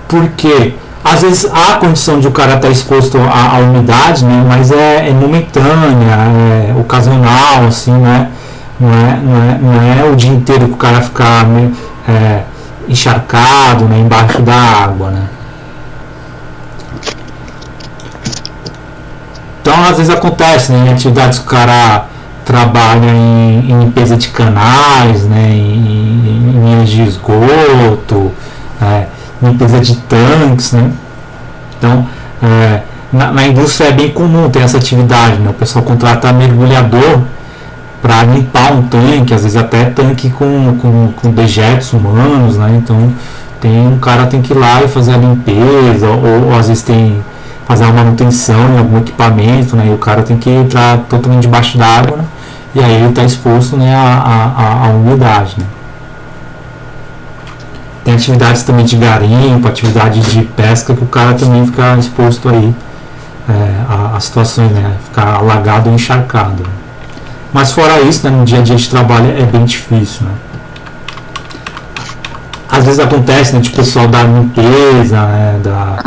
A: porque às vezes há a condição de o cara estar exposto à umidade, né, mas é momentânea, é ocasional, assim, né, não é o dia inteiro que o cara ficar encharcado, né, embaixo da água, né. Então às vezes acontece, né, em atividades que o cara trabalha em limpeza de canais, né, em linhas de esgoto, limpeza de tanques, né. Então na indústria é bem comum ter essa atividade, né, o pessoal contrata mergulhador para limpar um tanque, às vezes até tanque com dejetos humanos, né? Então um cara tem que ir lá e fazer a limpeza, ou às vezes tem fazer uma manutenção em algum equipamento, né? E o cara tem que entrar totalmente debaixo d'água, né? E aí ele está exposto, né, à umidade, né? Tem atividades também de garimpo, atividade de pesca, que o cara também fica exposto aí a situações, né? Ficar alagado ou encharcado. Mas fora isso, né, no dia a dia de trabalho é bem difícil, né? Às vezes acontece, né, de pessoal da limpeza, né, da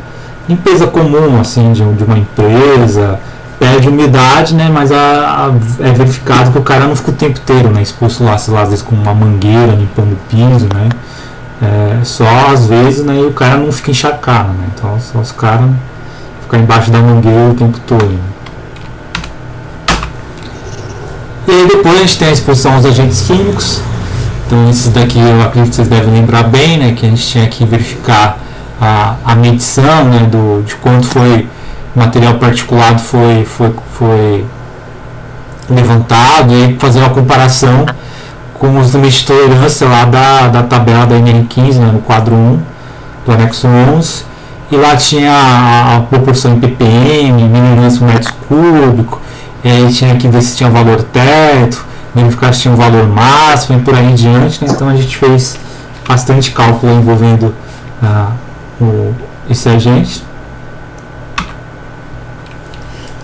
A: limpeza comum, assim, de uma empresa, perde umidade, né, mas é verificado que o cara não fica o tempo inteiro, né, exposto lá, sei lá, às vezes com uma mangueira limpando o piso, né, só às vezes, né, e o cara não fica encharcado, né, então só os caras ficam embaixo da mangueira o tempo todo, né. E aí depois a gente tem a exposição aos agentes químicos. Então esses daqui eu acredito que vocês devem lembrar bem, né, que a gente tinha que verificar a medição, né, de quanto foi o material particulado foi levantado, e aí fazer uma comparação com os limites de tolerância lá da tabela da NR15, né, no quadro 1 do anexo 11, e lá tinha a proporção em ppm, miligramos por metro cúbico, e aí tinha que ver se tinha valor teto, verificar se tinha um valor máximo e por aí em diante, né? Então a gente fez bastante cálculo envolvendo esse agente.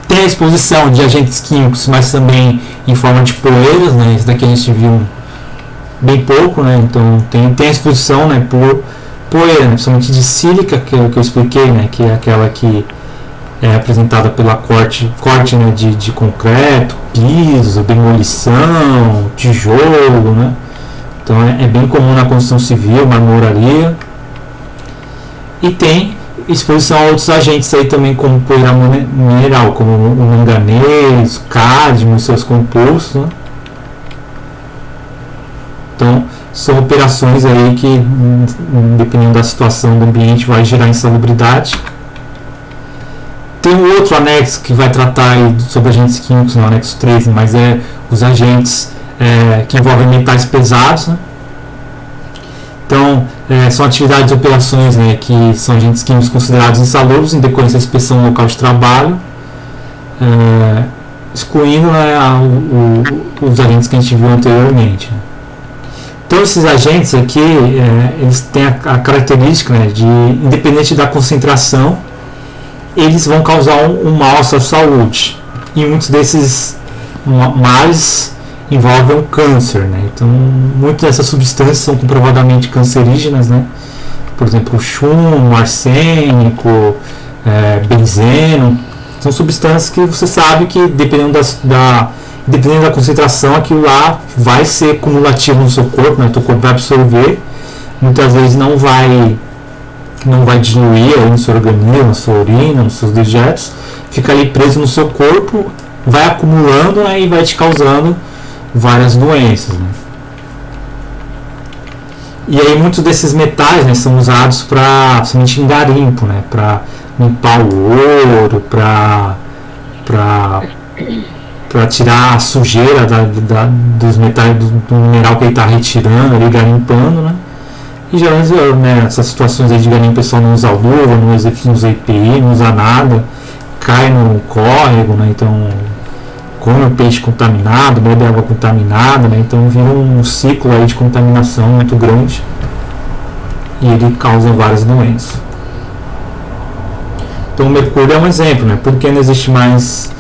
A: Tem a exposição de agentes químicos, mas também em forma de poeiras, né? Isso daqui a gente viu bem pouco, né? Então tem a exposição, né, por poeira, né? Principalmente de sílica, que eu expliquei, né? Que é aquela que é apresentada pela corte, né, de concreto, piso, demolição, tijolo, né? Então é bem comum na construção civil, marmoraria. E tem exposição a outros agentes aí também, como poeira mineral, como o manganês, cádmio e seus compostos, né? Então são operações aí que, dependendo da situação do ambiente, vai gerar insalubridade. Tem um outro anexo que vai tratar aí sobre agentes químicos, no anexo 13, mas é os agentes que envolvem metais pesados, né? Então, são atividades e operações, né, que são agentes químicos considerados insalubres em decorrência da inspeção no local de trabalho, excluindo, né, os agentes que a gente viu anteriormente. Então, esses agentes aqui, eles têm a característica, né, de, independente da concentração, eles vão causar um mal à sua saúde. E muitos desses males envolvem o câncer, né? Então, muitas dessas substâncias são comprovadamente cancerígenas, né? Por exemplo, o chumbo, arsênico, benzeno. São substâncias que você sabe que, dependendo da concentração, aquilo lá vai ser cumulativo no seu corpo, né? O seu corpo vai absorver. Muitas vezes não vai diluir no seu organismo, na sua urina, nos seus dejetos, fica ali preso no seu corpo, vai acumulando, né, e vai te causando várias doenças, né. E aí muitos desses metais, né, são usados principalmente em garimpo, né, para limpar o ouro, para tirar a sujeira dos metais do mineral que ele está retirando, ali garimpando, né. E geralmente, né, essas situações aí de garimpo, o pessoal não usa luva, não usa EPI, não usa nada, cai no córrego, né, então come o peixe contaminado, bebe água contaminada, né, então vira um ciclo aí de contaminação muito grande e ele causa várias doenças. Então o mercúrio é um exemplo, né, por que não existe mais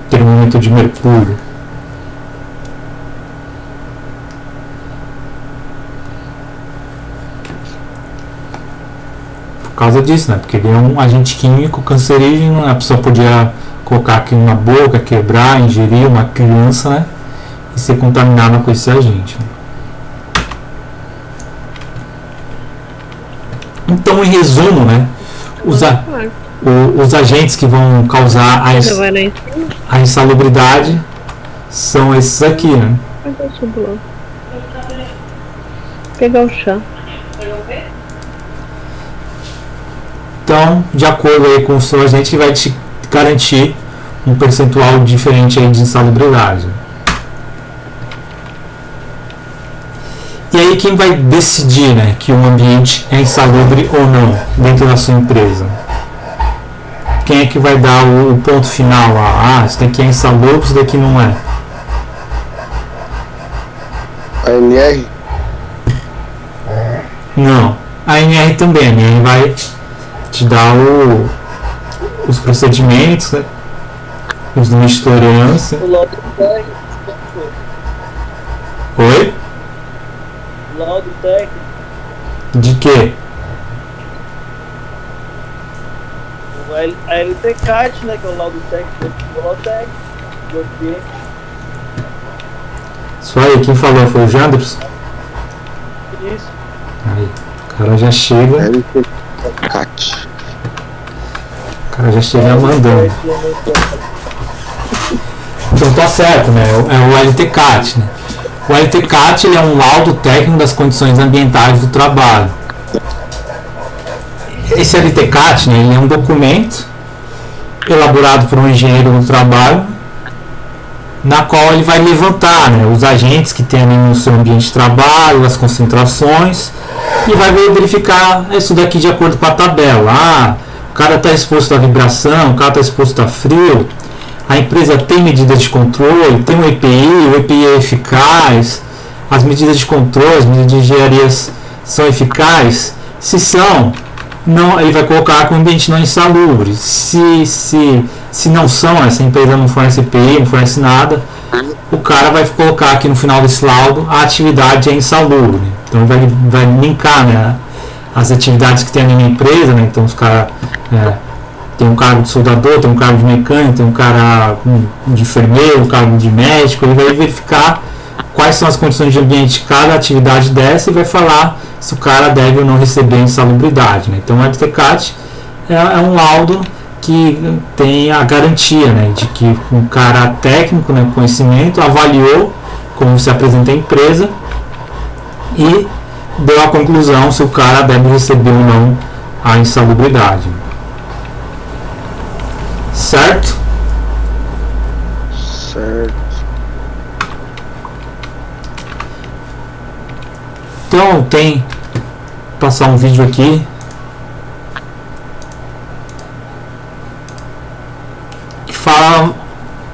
A: termômetro de mercúrio? Por causa disso, né? Porque ele é um agente químico cancerígeno, a pessoa podia colocar aquilo na boca, quebrar, ingerir uma criança, né? E ser contaminada com esse agente, né? Então, em resumo, né? Os agentes que vão causar a insalubridade são esses aqui, né?
J: Pegar o chá.
A: Então, de acordo aí com o seu agente, vai te garantir um percentual diferente aí de insalubridade. E aí quem vai decidir, né, que um ambiente é insalubre ou não dentro da sua empresa? Quem é que vai dar o ponto final lá? Isso daqui é insalubre, isso daqui não é.
F: A ANR?
A: Não. A ANR também. A ANR vai te dar os procedimentos, né? Os limites de tolerância.
K: O laudo técnico.
A: Oi?
K: Laudo técnico.
A: De quê?
K: O A LTCAT, né, que é o laudo técnico do Holotec, do ambiente.
A: Isso aí, quem falou foi o Janderson?
K: Isso.
A: Aí, o cara já chega.
F: LTCAT.
A: O cara já chega mandando. Então tá certo, né? É o LTCAT, né? O LTCAT ele é um laudo técnico das condições ambientais do trabalho. Esse LTCAT, né, ele é um documento elaborado por um engenheiro do trabalho, na qual ele vai levantar, né, os agentes que tem ali no seu ambiente de trabalho, as concentrações, e vai verificar isso daqui de acordo com a tabela. Ah, o cara está exposto à vibração, o cara está exposto a frio, a empresa tem medidas de controle, tem um EPI, o EPI é eficaz, as medidas de controle, as medidas de engenharia são eficazes. Se são, não, ele vai colocar que o ambiente não é insalubre. Se não são, essa empresa não fornece EPI, não fornece nada, o cara vai colocar aqui no final desse laudo a atividade é insalubre. Então vai linkar, né, as atividades que tem ali na empresa, né? Então os caras tem um cargo de soldador, tem um cargo de mecânico, tem um cara de enfermeiro, um cargo de médico. Ele vai verificar quais são as condições de ambiente de cada atividade dessa e vai falar se o cara deve ou não receber insalubridade, né? Então o LTCAT é um laudo que tem a garantia, né, de que um cara técnico, né, conhecimento, avaliou como se apresenta a empresa e deu a conclusão se o cara deve receber ou não a insalubridade. Certo?
F: Certo.
A: Então tem passar um vídeo aqui que fala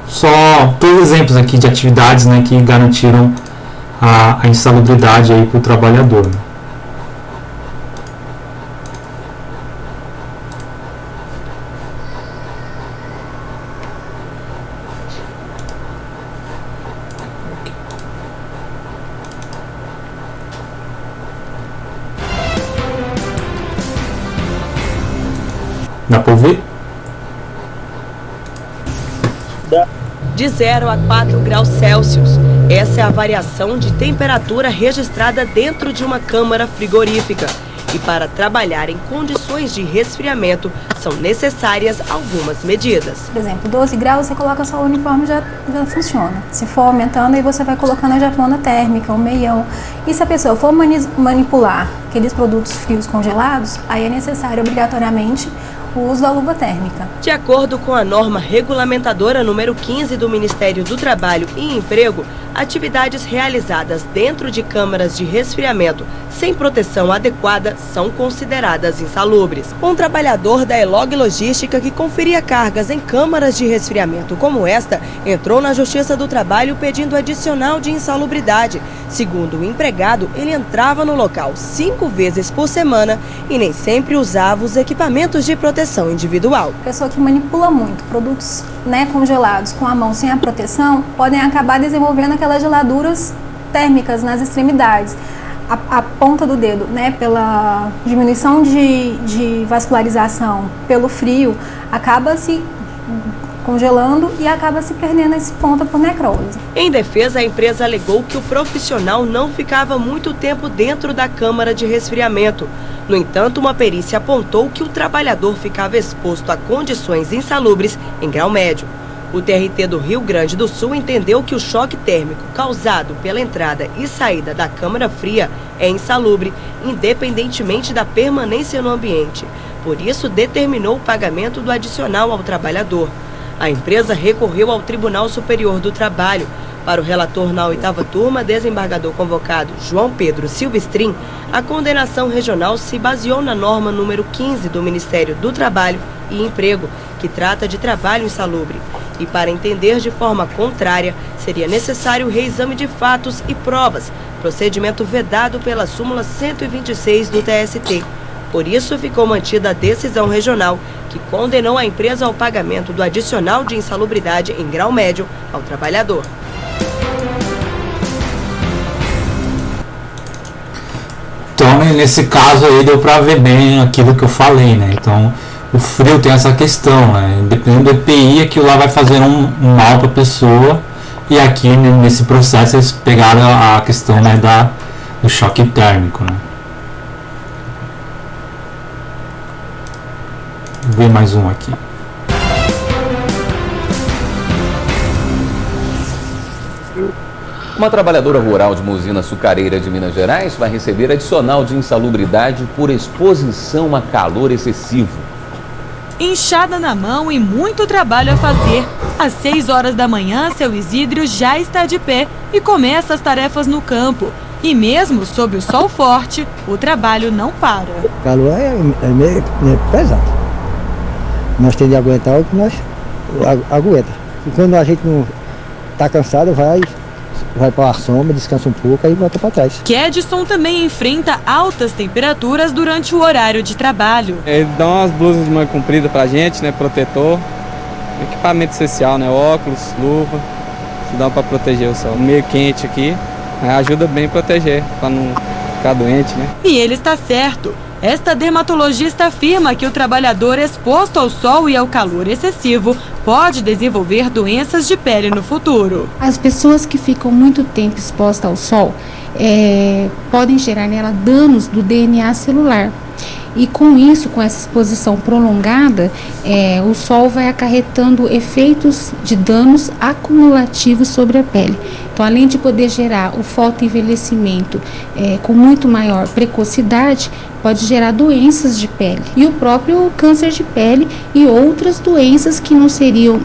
A: só todos os exemplos aqui de atividades, né, que garantiram a insalubridade aí para o trabalhador. Dá para ouvir?
L: De 0 a 4 graus Celsius. Essa é a variação de temperatura registrada dentro de uma câmara frigorífica. E para trabalhar em condições de resfriamento, são necessárias algumas medidas.
M: Por exemplo, 12 graus, você coloca só o uniforme, já funciona. Se for aumentando, aí você vai colocando a japona térmica, o meião. E se a pessoa for manipular aqueles produtos frios congelados, aí é necessário obrigatoriamente o uso da luva térmica.
L: De acordo com a norma regulamentadora número 15 do Ministério do Trabalho e Emprego, atividades realizadas dentro de câmaras de resfriamento sem proteção adequada são consideradas insalubres. Um trabalhador da Elog Logística que conferia cargas em câmaras de resfriamento como esta, entrou na Justiça do Trabalho pedindo adicional de insalubridade. Segundo o empregado, ele entrava no local 5 vezes por semana e nem sempre usava os equipamentos de proteção individual.
M: Pessoa que manipula muito produtos, né, congelados com a mão sem a proteção, podem acabar desenvolvendo aquelas geladuras térmicas nas extremidades. A ponta do dedo, né, pela diminuição de vascularização, pelo frio, acaba se congelando e acaba se perdendo esse ponta por necrose.
L: Em defesa, a empresa alegou que o profissional não ficava muito tempo dentro da câmara de resfriamento. No entanto, uma perícia apontou que o trabalhador ficava exposto a condições insalubres em grau médio. O TRT do Rio Grande do Sul entendeu que o choque térmico causado pela entrada e saída da câmara fria é insalubre, independentemente da permanência no ambiente. Por isso, determinou o pagamento do adicional ao trabalhador. A empresa recorreu ao Tribunal Superior do Trabalho. Para o relator na 8ª turma, desembargador convocado João Pedro Silvestrin, a condenação regional se baseou na norma número 15 do Ministério do Trabalho e Emprego, que trata de trabalho insalubre. E para entender de forma contrária, seria necessário o reexame de fatos e provas, procedimento vedado pela súmula 126 do TST. Por isso, ficou mantida a decisão regional, que condenou a empresa ao pagamento do adicional de insalubridade em grau médio ao trabalhador.
A: Então, nesse caso aí, deu para ver bem aquilo que eu falei, né? Então, o frio tem essa questão, né? Dependendo do EPI, aquilo lá vai fazer um mal para a pessoa. E aqui nesse processo eles pegaram a questão, né, do choque térmico, né? Vou ver mais um aqui.
N: Uma trabalhadora rural de uma usina açucareira de Minas Gerais vai receber adicional de insalubridade por exposição a calor excessivo.
O: Inchada na mão e muito trabalho a fazer. Às 6 horas da manhã, seu Isidro já está de pé e começa as tarefas no campo. E mesmo sob o sol forte, o trabalho não para.
P: O calor é meio pesado. Nós temos de aguentar o que nós aguenta. E quando a gente não está cansado, vai para a sombra, descansa um pouco e volta para trás.
O: Kedson também enfrenta altas temperaturas durante o horário de trabalho.
Q: Ele dá umas blusas de manga comprida pra gente, né, protetor, equipamento essencial, né, óculos, luva, que dá para proteger o sol. Meio quente aqui, ajuda bem a proteger, para não ficar doente, né.
O: E ele está certo. Esta dermatologista afirma que o trabalhador exposto ao sol e ao calor excessivo pode desenvolver doenças de pele no futuro.
R: As pessoas que ficam muito tempo expostas ao sol podem gerar nela danos do DNA celular. E com isso, com essa exposição prolongada, o sol vai acarretando efeitos de danos acumulativos sobre a pele. Então, além de poder gerar o fotoenvelhecimento com muito maior precocidade, pode gerar doenças de pele. E o próprio câncer de pele e outras doenças que não seriam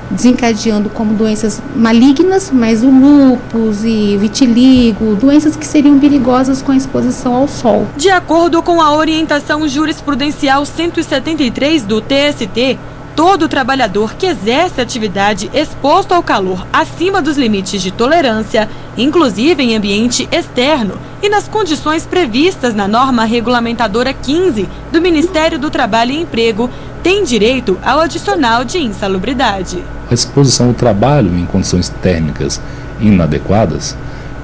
R: desencadeando como doenças malignas, mas o lúpus e vitiligo, doenças que seriam perigosas com a exposição ao sol.
O: De acordo com a orientação jurisprudencial 173 do TST, todo trabalhador que exerce atividade exposto ao calor acima dos limites de tolerância, inclusive em ambiente externo e nas condições previstas na norma regulamentadora 15 do Ministério do Trabalho e Emprego, tem direito ao adicional de insalubridade.
S: A exposição ao trabalho em condições térmicas inadequadas,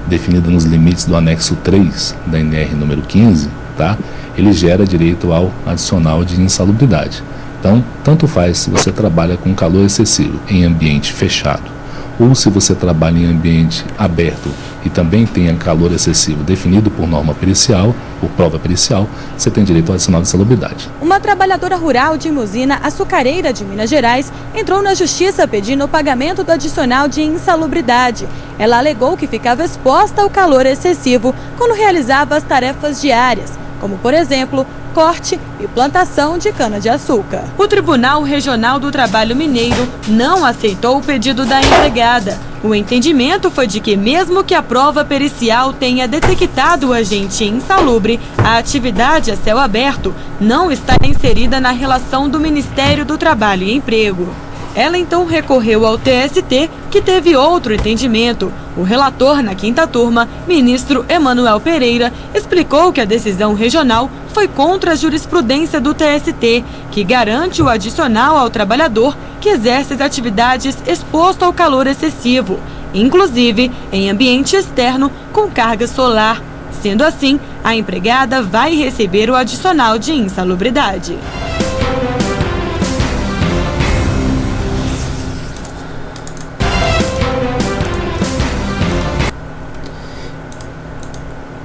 S: definida nos limites do anexo 3 da NR número 15, tá? Ele gera direito ao adicional de insalubridade. Então, tanto faz se você trabalha com calor excessivo em ambiente fechado ou se você trabalha em ambiente aberto e também tenha calor excessivo definido por norma pericial, por prova pericial, você tem direito ao adicional de insalubridade.
O: Uma trabalhadora rural de uma usina açucareira de Minas Gerais entrou na justiça pedindo o pagamento do adicional de insalubridade. Ela alegou que ficava exposta ao calor excessivo quando realizava as tarefas diárias, como, por exemplo, corte e plantação de cana-de-açúcar. O Tribunal Regional do Trabalho Mineiro não aceitou o pedido da empregada. O entendimento foi de que, mesmo que a prova pericial tenha detectado o agente insalubre, a atividade a céu aberto não está inserida na relação do Ministério do Trabalho e Emprego. Ela então recorreu ao TST, que teve outro entendimento. O relator na quinta turma, ministro Emanuel Pereira, explicou que a decisão regional foi contra a jurisprudência do TST, que garante o adicional ao trabalhador que exerce as atividades exposto ao calor excessivo, inclusive em ambiente externo com carga solar. Sendo assim, a empregada vai receber o adicional de insalubridade.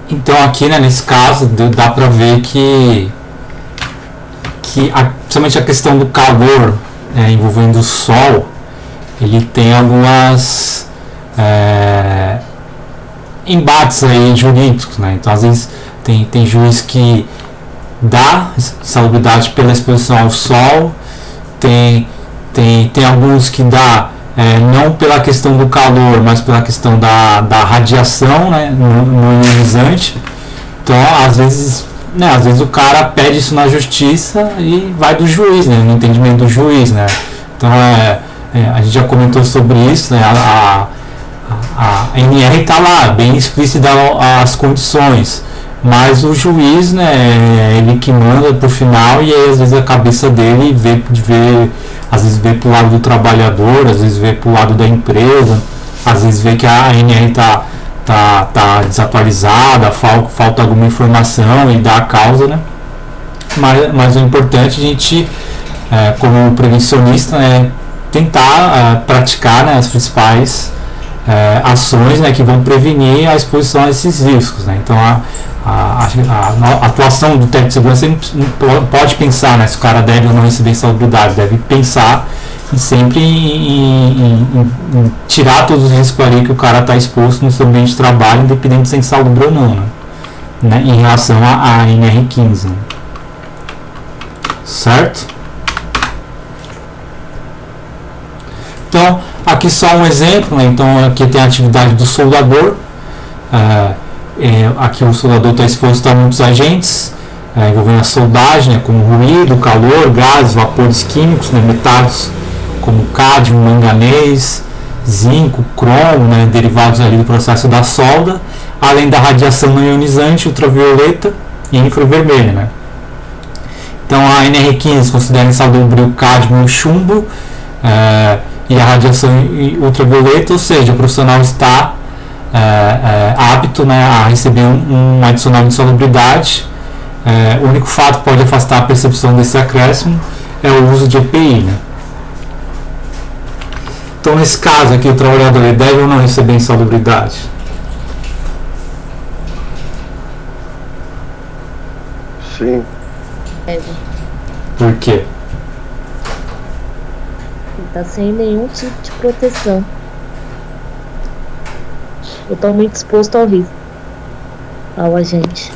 A: Então aqui, né, nesse caso, dá para ver que principalmente a questão do calor envolvendo o sol, ele tem algumas embates aí jurídicos, né? Então às vezes tem juiz que dá insalubridade pela exposição ao sol, tem alguns que dá não pela questão do calor, mas pela questão da radiação, né, no ionizante. Então, às vezes o cara pede isso na justiça e vai do juiz, né, no entendimento do juiz, né. Então, a gente já comentou sobre isso, né, a NR está lá, bem explícita as condições, mas o juiz, né, ele que manda pro final, e aí às vezes a cabeça dele às vezes vê pro lado do trabalhador, às vezes vê pro lado da empresa, às vezes vê que a NR tá desatualizada, falta alguma informação e dá a causa, né? mas o importante é a gente, como prevencionista, é tentar praticar, né, as principais ações, né, que vão prevenir a exposição a esses riscos, né? Então a atuação do técnico de segurança não pode pensar, né, se o cara deve ou não receber insalubridade, deve pensar sempre em tirar todos os riscos ali que o cara está exposto no seu ambiente de trabalho, independente de ser insalubre ou não, né, em relação à NR15, né? Certo? Então, aqui só um exemplo, né? Então aqui tem a atividade do soldador. Aqui o soldador está exposto a muitos agentes envolvendo a soldagem, né, como ruído, calor, gases, vapores químicos, né, metais como cádmio, manganês, zinco, cromo, né, derivados ali do processo da solda, além da radiação não ionizante, ultravioleta e infravermelha, né? Então a NR15 considera insalubre o cádmio e o chumbo, e a radiação ultravioleta, ou seja, o profissional está apto, né, a receber um adicional de insalubridade. O único fato que pode afastar a percepção desse acréscimo é o uso de EPI, né? Então, nesse caso aqui, o trabalhador deve ou não receber insalubridade?
F: Sim.
A: Por quê?
I: Ele está sem nenhum tipo de proteção. Totalmente exposto ao risco, ao agente.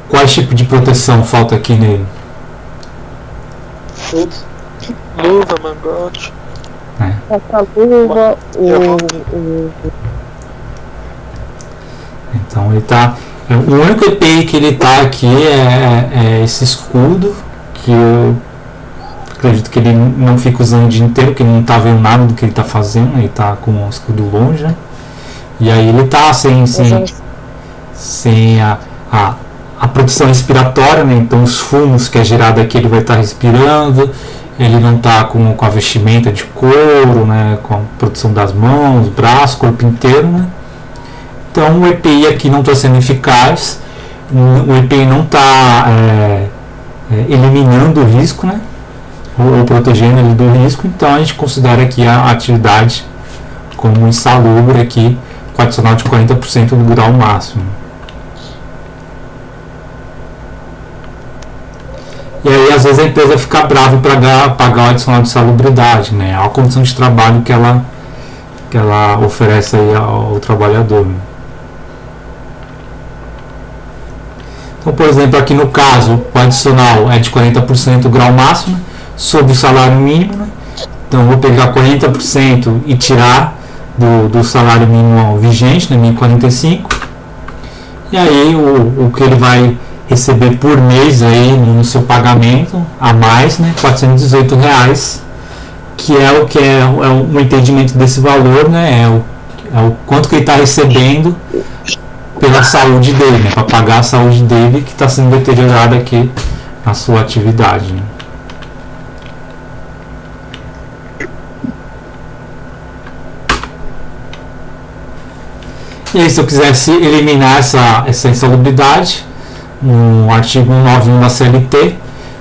A: Quais tipos de proteção falta aqui nele?
G: Luva, mangote.
I: Falta luva,
A: Então ele tá. O único EPI que ele tá aqui é esse escudo, que eu acredito que ele não fica usando o dia inteiro, que ele não tá vendo nada do que ele tá fazendo, ele tá com o escudo longe, né? E aí ele tá sem a proteção respiratória, né? Então os fumos que é gerado aqui ele vai estar respirando, ele não está com a vestimenta de couro, né? Com a proteção das mãos, braços, corpo inteiro, né? Então o EPI aqui não está sendo eficaz, o EPI não está eliminando o risco, né? Ou protegendo ele do risco, então a gente considera aqui a atividade como insalubre aqui, com adicional de 40% do grau máximo. E aí às vezes a empresa fica brava para pagar o adicional de insalubridade, né? A condição de trabalho que ela oferece aí ao trabalhador, né? Então, por exemplo, aqui no caso, o adicional é de 40% do grau máximo, sobre o salário mínimo, né? Então vou pegar 40% e tirar do salário mínimo vigente, né, 1.045, e aí o que ele vai receber por mês aí no seu pagamento a mais, né, R$418, que é o entendimento desse valor, né, é o quanto que ele está recebendo pela saúde dele, né, para pagar a saúde dele que está sendo deteriorada aqui na sua atividade, né. E aí, se eu quisesse eliminar essa insalubridade, no artigo 191 da CLT,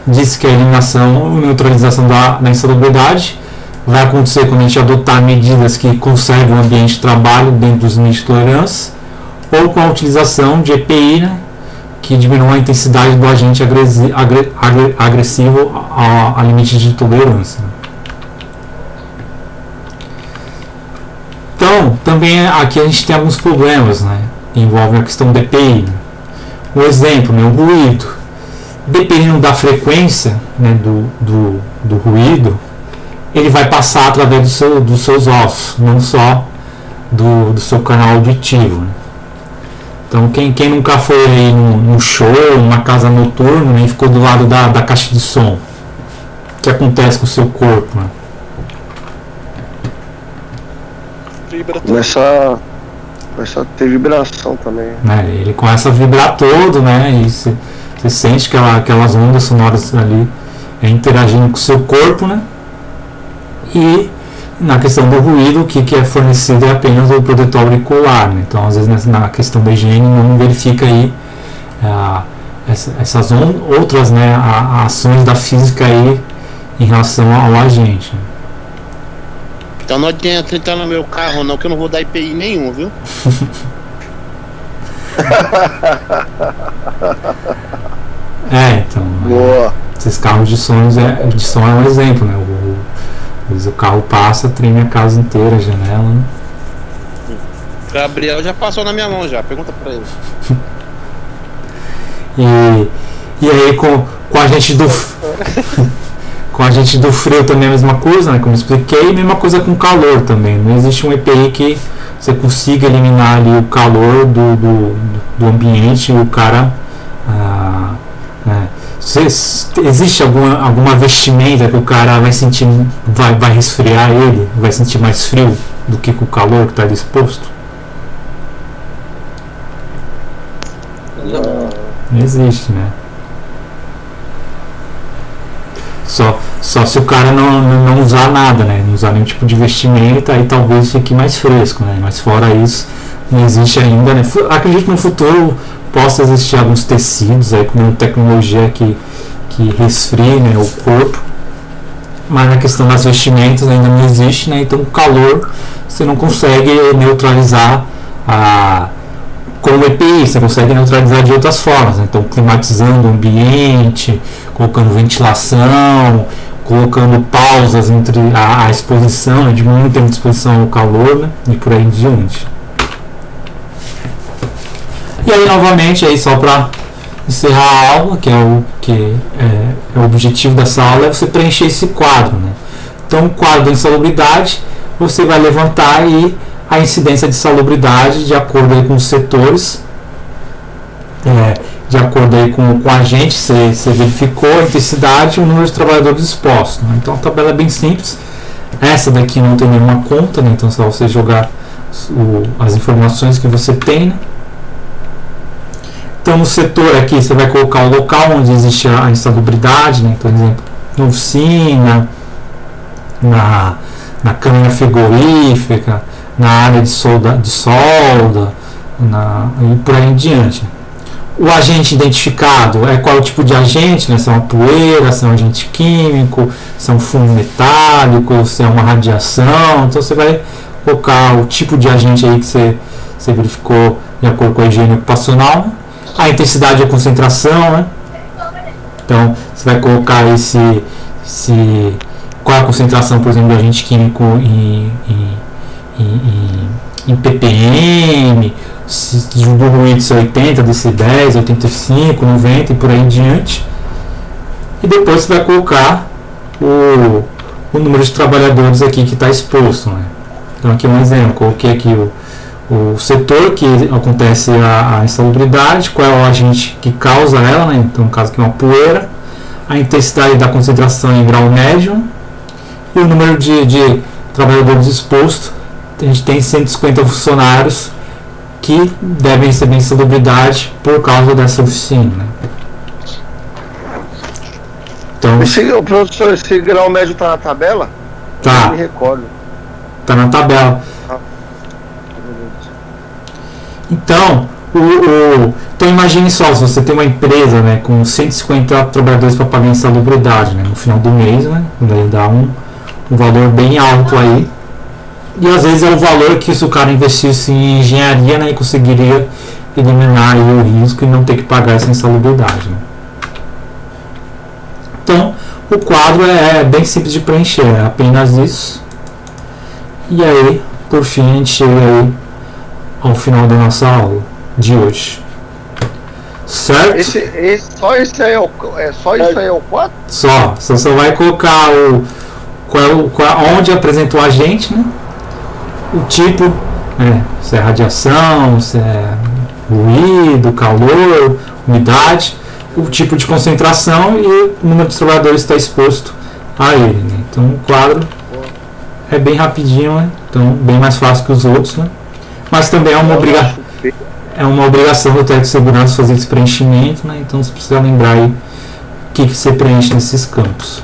A: diz que a eliminação ou neutralização da insalubridade vai acontecer quando a gente adotar medidas que conservem o ambiente de trabalho dentro dos limites de tolerância, ou com a utilização de EPI, né, que diminua a intensidade do agente agressivo a limite de tolerância. Então, também aqui a gente tem alguns problemas, né, que envolvem a questão do EPI. Né. Um exemplo, né, o ruído. Dependendo da frequência, né, do ruído, ele vai passar através dos seus ossos, não só do seu canal auditivo. Né. Então, quem nunca foi aí num show, numa casa noturna, né, e ficou do lado da caixa de som, o que acontece com o seu corpo? Né?
F: Começa a ter vibração também.
A: Né, ele começa a vibrar todo, né? E você sente aquelas ondas sonoras ali interagindo com o seu corpo, né? E Na questão do ruído, o que é fornecido é apenas o protetor auricular, né? Então, às vezes, na questão da higiene, não verifica aí essas outras, né, ações da física aí em relação ao agente.
H: Então não adianta entrar no meu carro não, que eu não vou dar IPI nenhum, viu?
A: Então. Boa. Esses carros de som é um exemplo, né? O carro passa, treme a casa inteira, a janela, né?
H: Gabriel já passou na minha mão já, pergunta pra ele.
A: E aí com a gente do com a gente do frio também é a mesma coisa, né? Como eu expliquei, mesma coisa com calor também. Não existe um EPI que você consiga eliminar ali o calor do ambiente e o cara existe alguma vestimenta que o cara vai sentir, vai resfriar ele, vai sentir mais frio do que com o calor que está ali exposto? Não existe, né? Só se o cara não usar nada, né? Não usar nenhum tipo de vestimenta, aí talvez fique mais fresco, né? Mas fora isso, não existe ainda, né? Acredito que no futuro possa existir alguns tecidos aí com tecnologia que resfrie, né, o corpo, mas na questão das vestimentas ainda não existe, né? Então o calor você não consegue neutralizar com o EPI, você consegue neutralizar de outras formas, né? Então climatizando o ambiente, colocando ventilação, colocando pausas entre a exposição, né? Diminuindo o tempo de exposição ao calor, né? E por aí em diante. E aí novamente, aí só para encerrar a aula, que é o objetivo dessa aula, é você preencher esse quadro, né? Então o quadro da insalubridade, você vai levantar aí a incidência de salubridade de acordo aí com os setores, de acordo aí com o agente, você verificou a intensidade e o número de trabalhadores expostos, né? Então a tabela é bem simples. Essa daqui não tem nenhuma conta, né? Então é só você jogar as informações que você tem, né? Então no setor aqui você vai colocar o local onde existe a insalubridade, né? Então, por exemplo, na oficina, na câmara frigorífica, na área de solda e por aí em diante. O agente identificado é qual o tipo de agente, né? Se é uma poeira, se é um agente químico, se é um fumo metálico, se é uma radiação. Então você vai colocar o tipo de agente aí que você verificou de acordo com a higiene ocupacional, né? A intensidade e a concentração, né? Então você vai colocar qual é a concentração, por exemplo, do agente químico em ppm, do ruído se é 80 decibéis, 85, 90 e por aí em diante. E depois você vai colocar o número de trabalhadores aqui que está exposto, né? Então aqui um exemplo, coloquei aqui o setor que acontece a insalubridade, qual é o agente que causa ela, né? Então no caso aqui é uma poeira, a intensidade da concentração em grau médio e o número de trabalhadores expostos. A gente tem 150 funcionários que devem receber insalubridade por causa dessa oficina, né? Então,
F: professor, esse grau médio está na tabela?
A: Tá.
F: Eu me recordo.
A: Está na tabela. Então, então imagine só, se você tem uma empresa, né, com 150 trabalhadores para pagar insalubridade, né, no final do mês, né, daí dá um valor bem alto aí. E às vezes é o valor que se o cara investisse em engenharia, né, e conseguiria eliminar aí o risco e não ter que pagar essa insalubridade, né. Então, o quadro é bem simples de preencher, é apenas isso. E aí, por fim, a gente chega aí ao final da nossa aula de hoje. Certo?
F: Só isso aí é o quadro?
A: Só vai colocar onde apresenta o agente, né? O tipo, né? Se é radiação, se é ruído, calor, umidade, o tipo de concentração e o número de trabalhadores está exposto a ele, né? Então o quadro é bem rapidinho, né? Então bem mais fácil que os outros, né? Mas também é uma obrigação do técnico de segurança fazer esse preenchimento, né? Então você precisa lembrar aí o que você preenche nesses campos.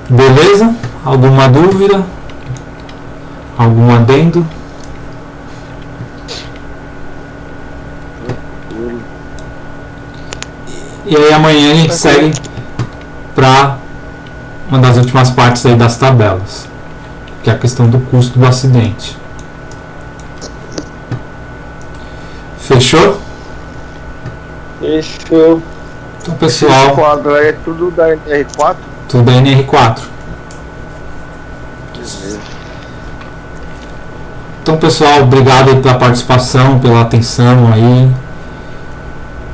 A: Beleza? Alguma dúvida? Algum adendo? E aí amanhã a gente segue para uma das últimas partes aí das tabelas, que é a questão do custo do acidente. Fechou?
F: Fechou.
A: Então, pessoal,
F: esse quadro aí é tudo da NR4?
A: tudo da NR4. Então, pessoal, obrigado aí pela participação, pela atenção aí.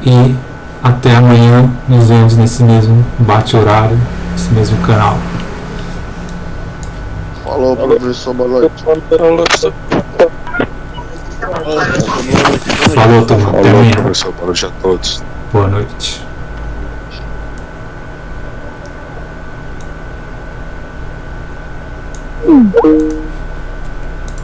A: E até amanhã. Nos vemos nesse mesmo bate-horário, nesse mesmo canal.
F: Falou, professor. Boa noite.
A: Falou, turma. Até amanhã.
C: Professor. Boa noite a todos.
A: Boa noite.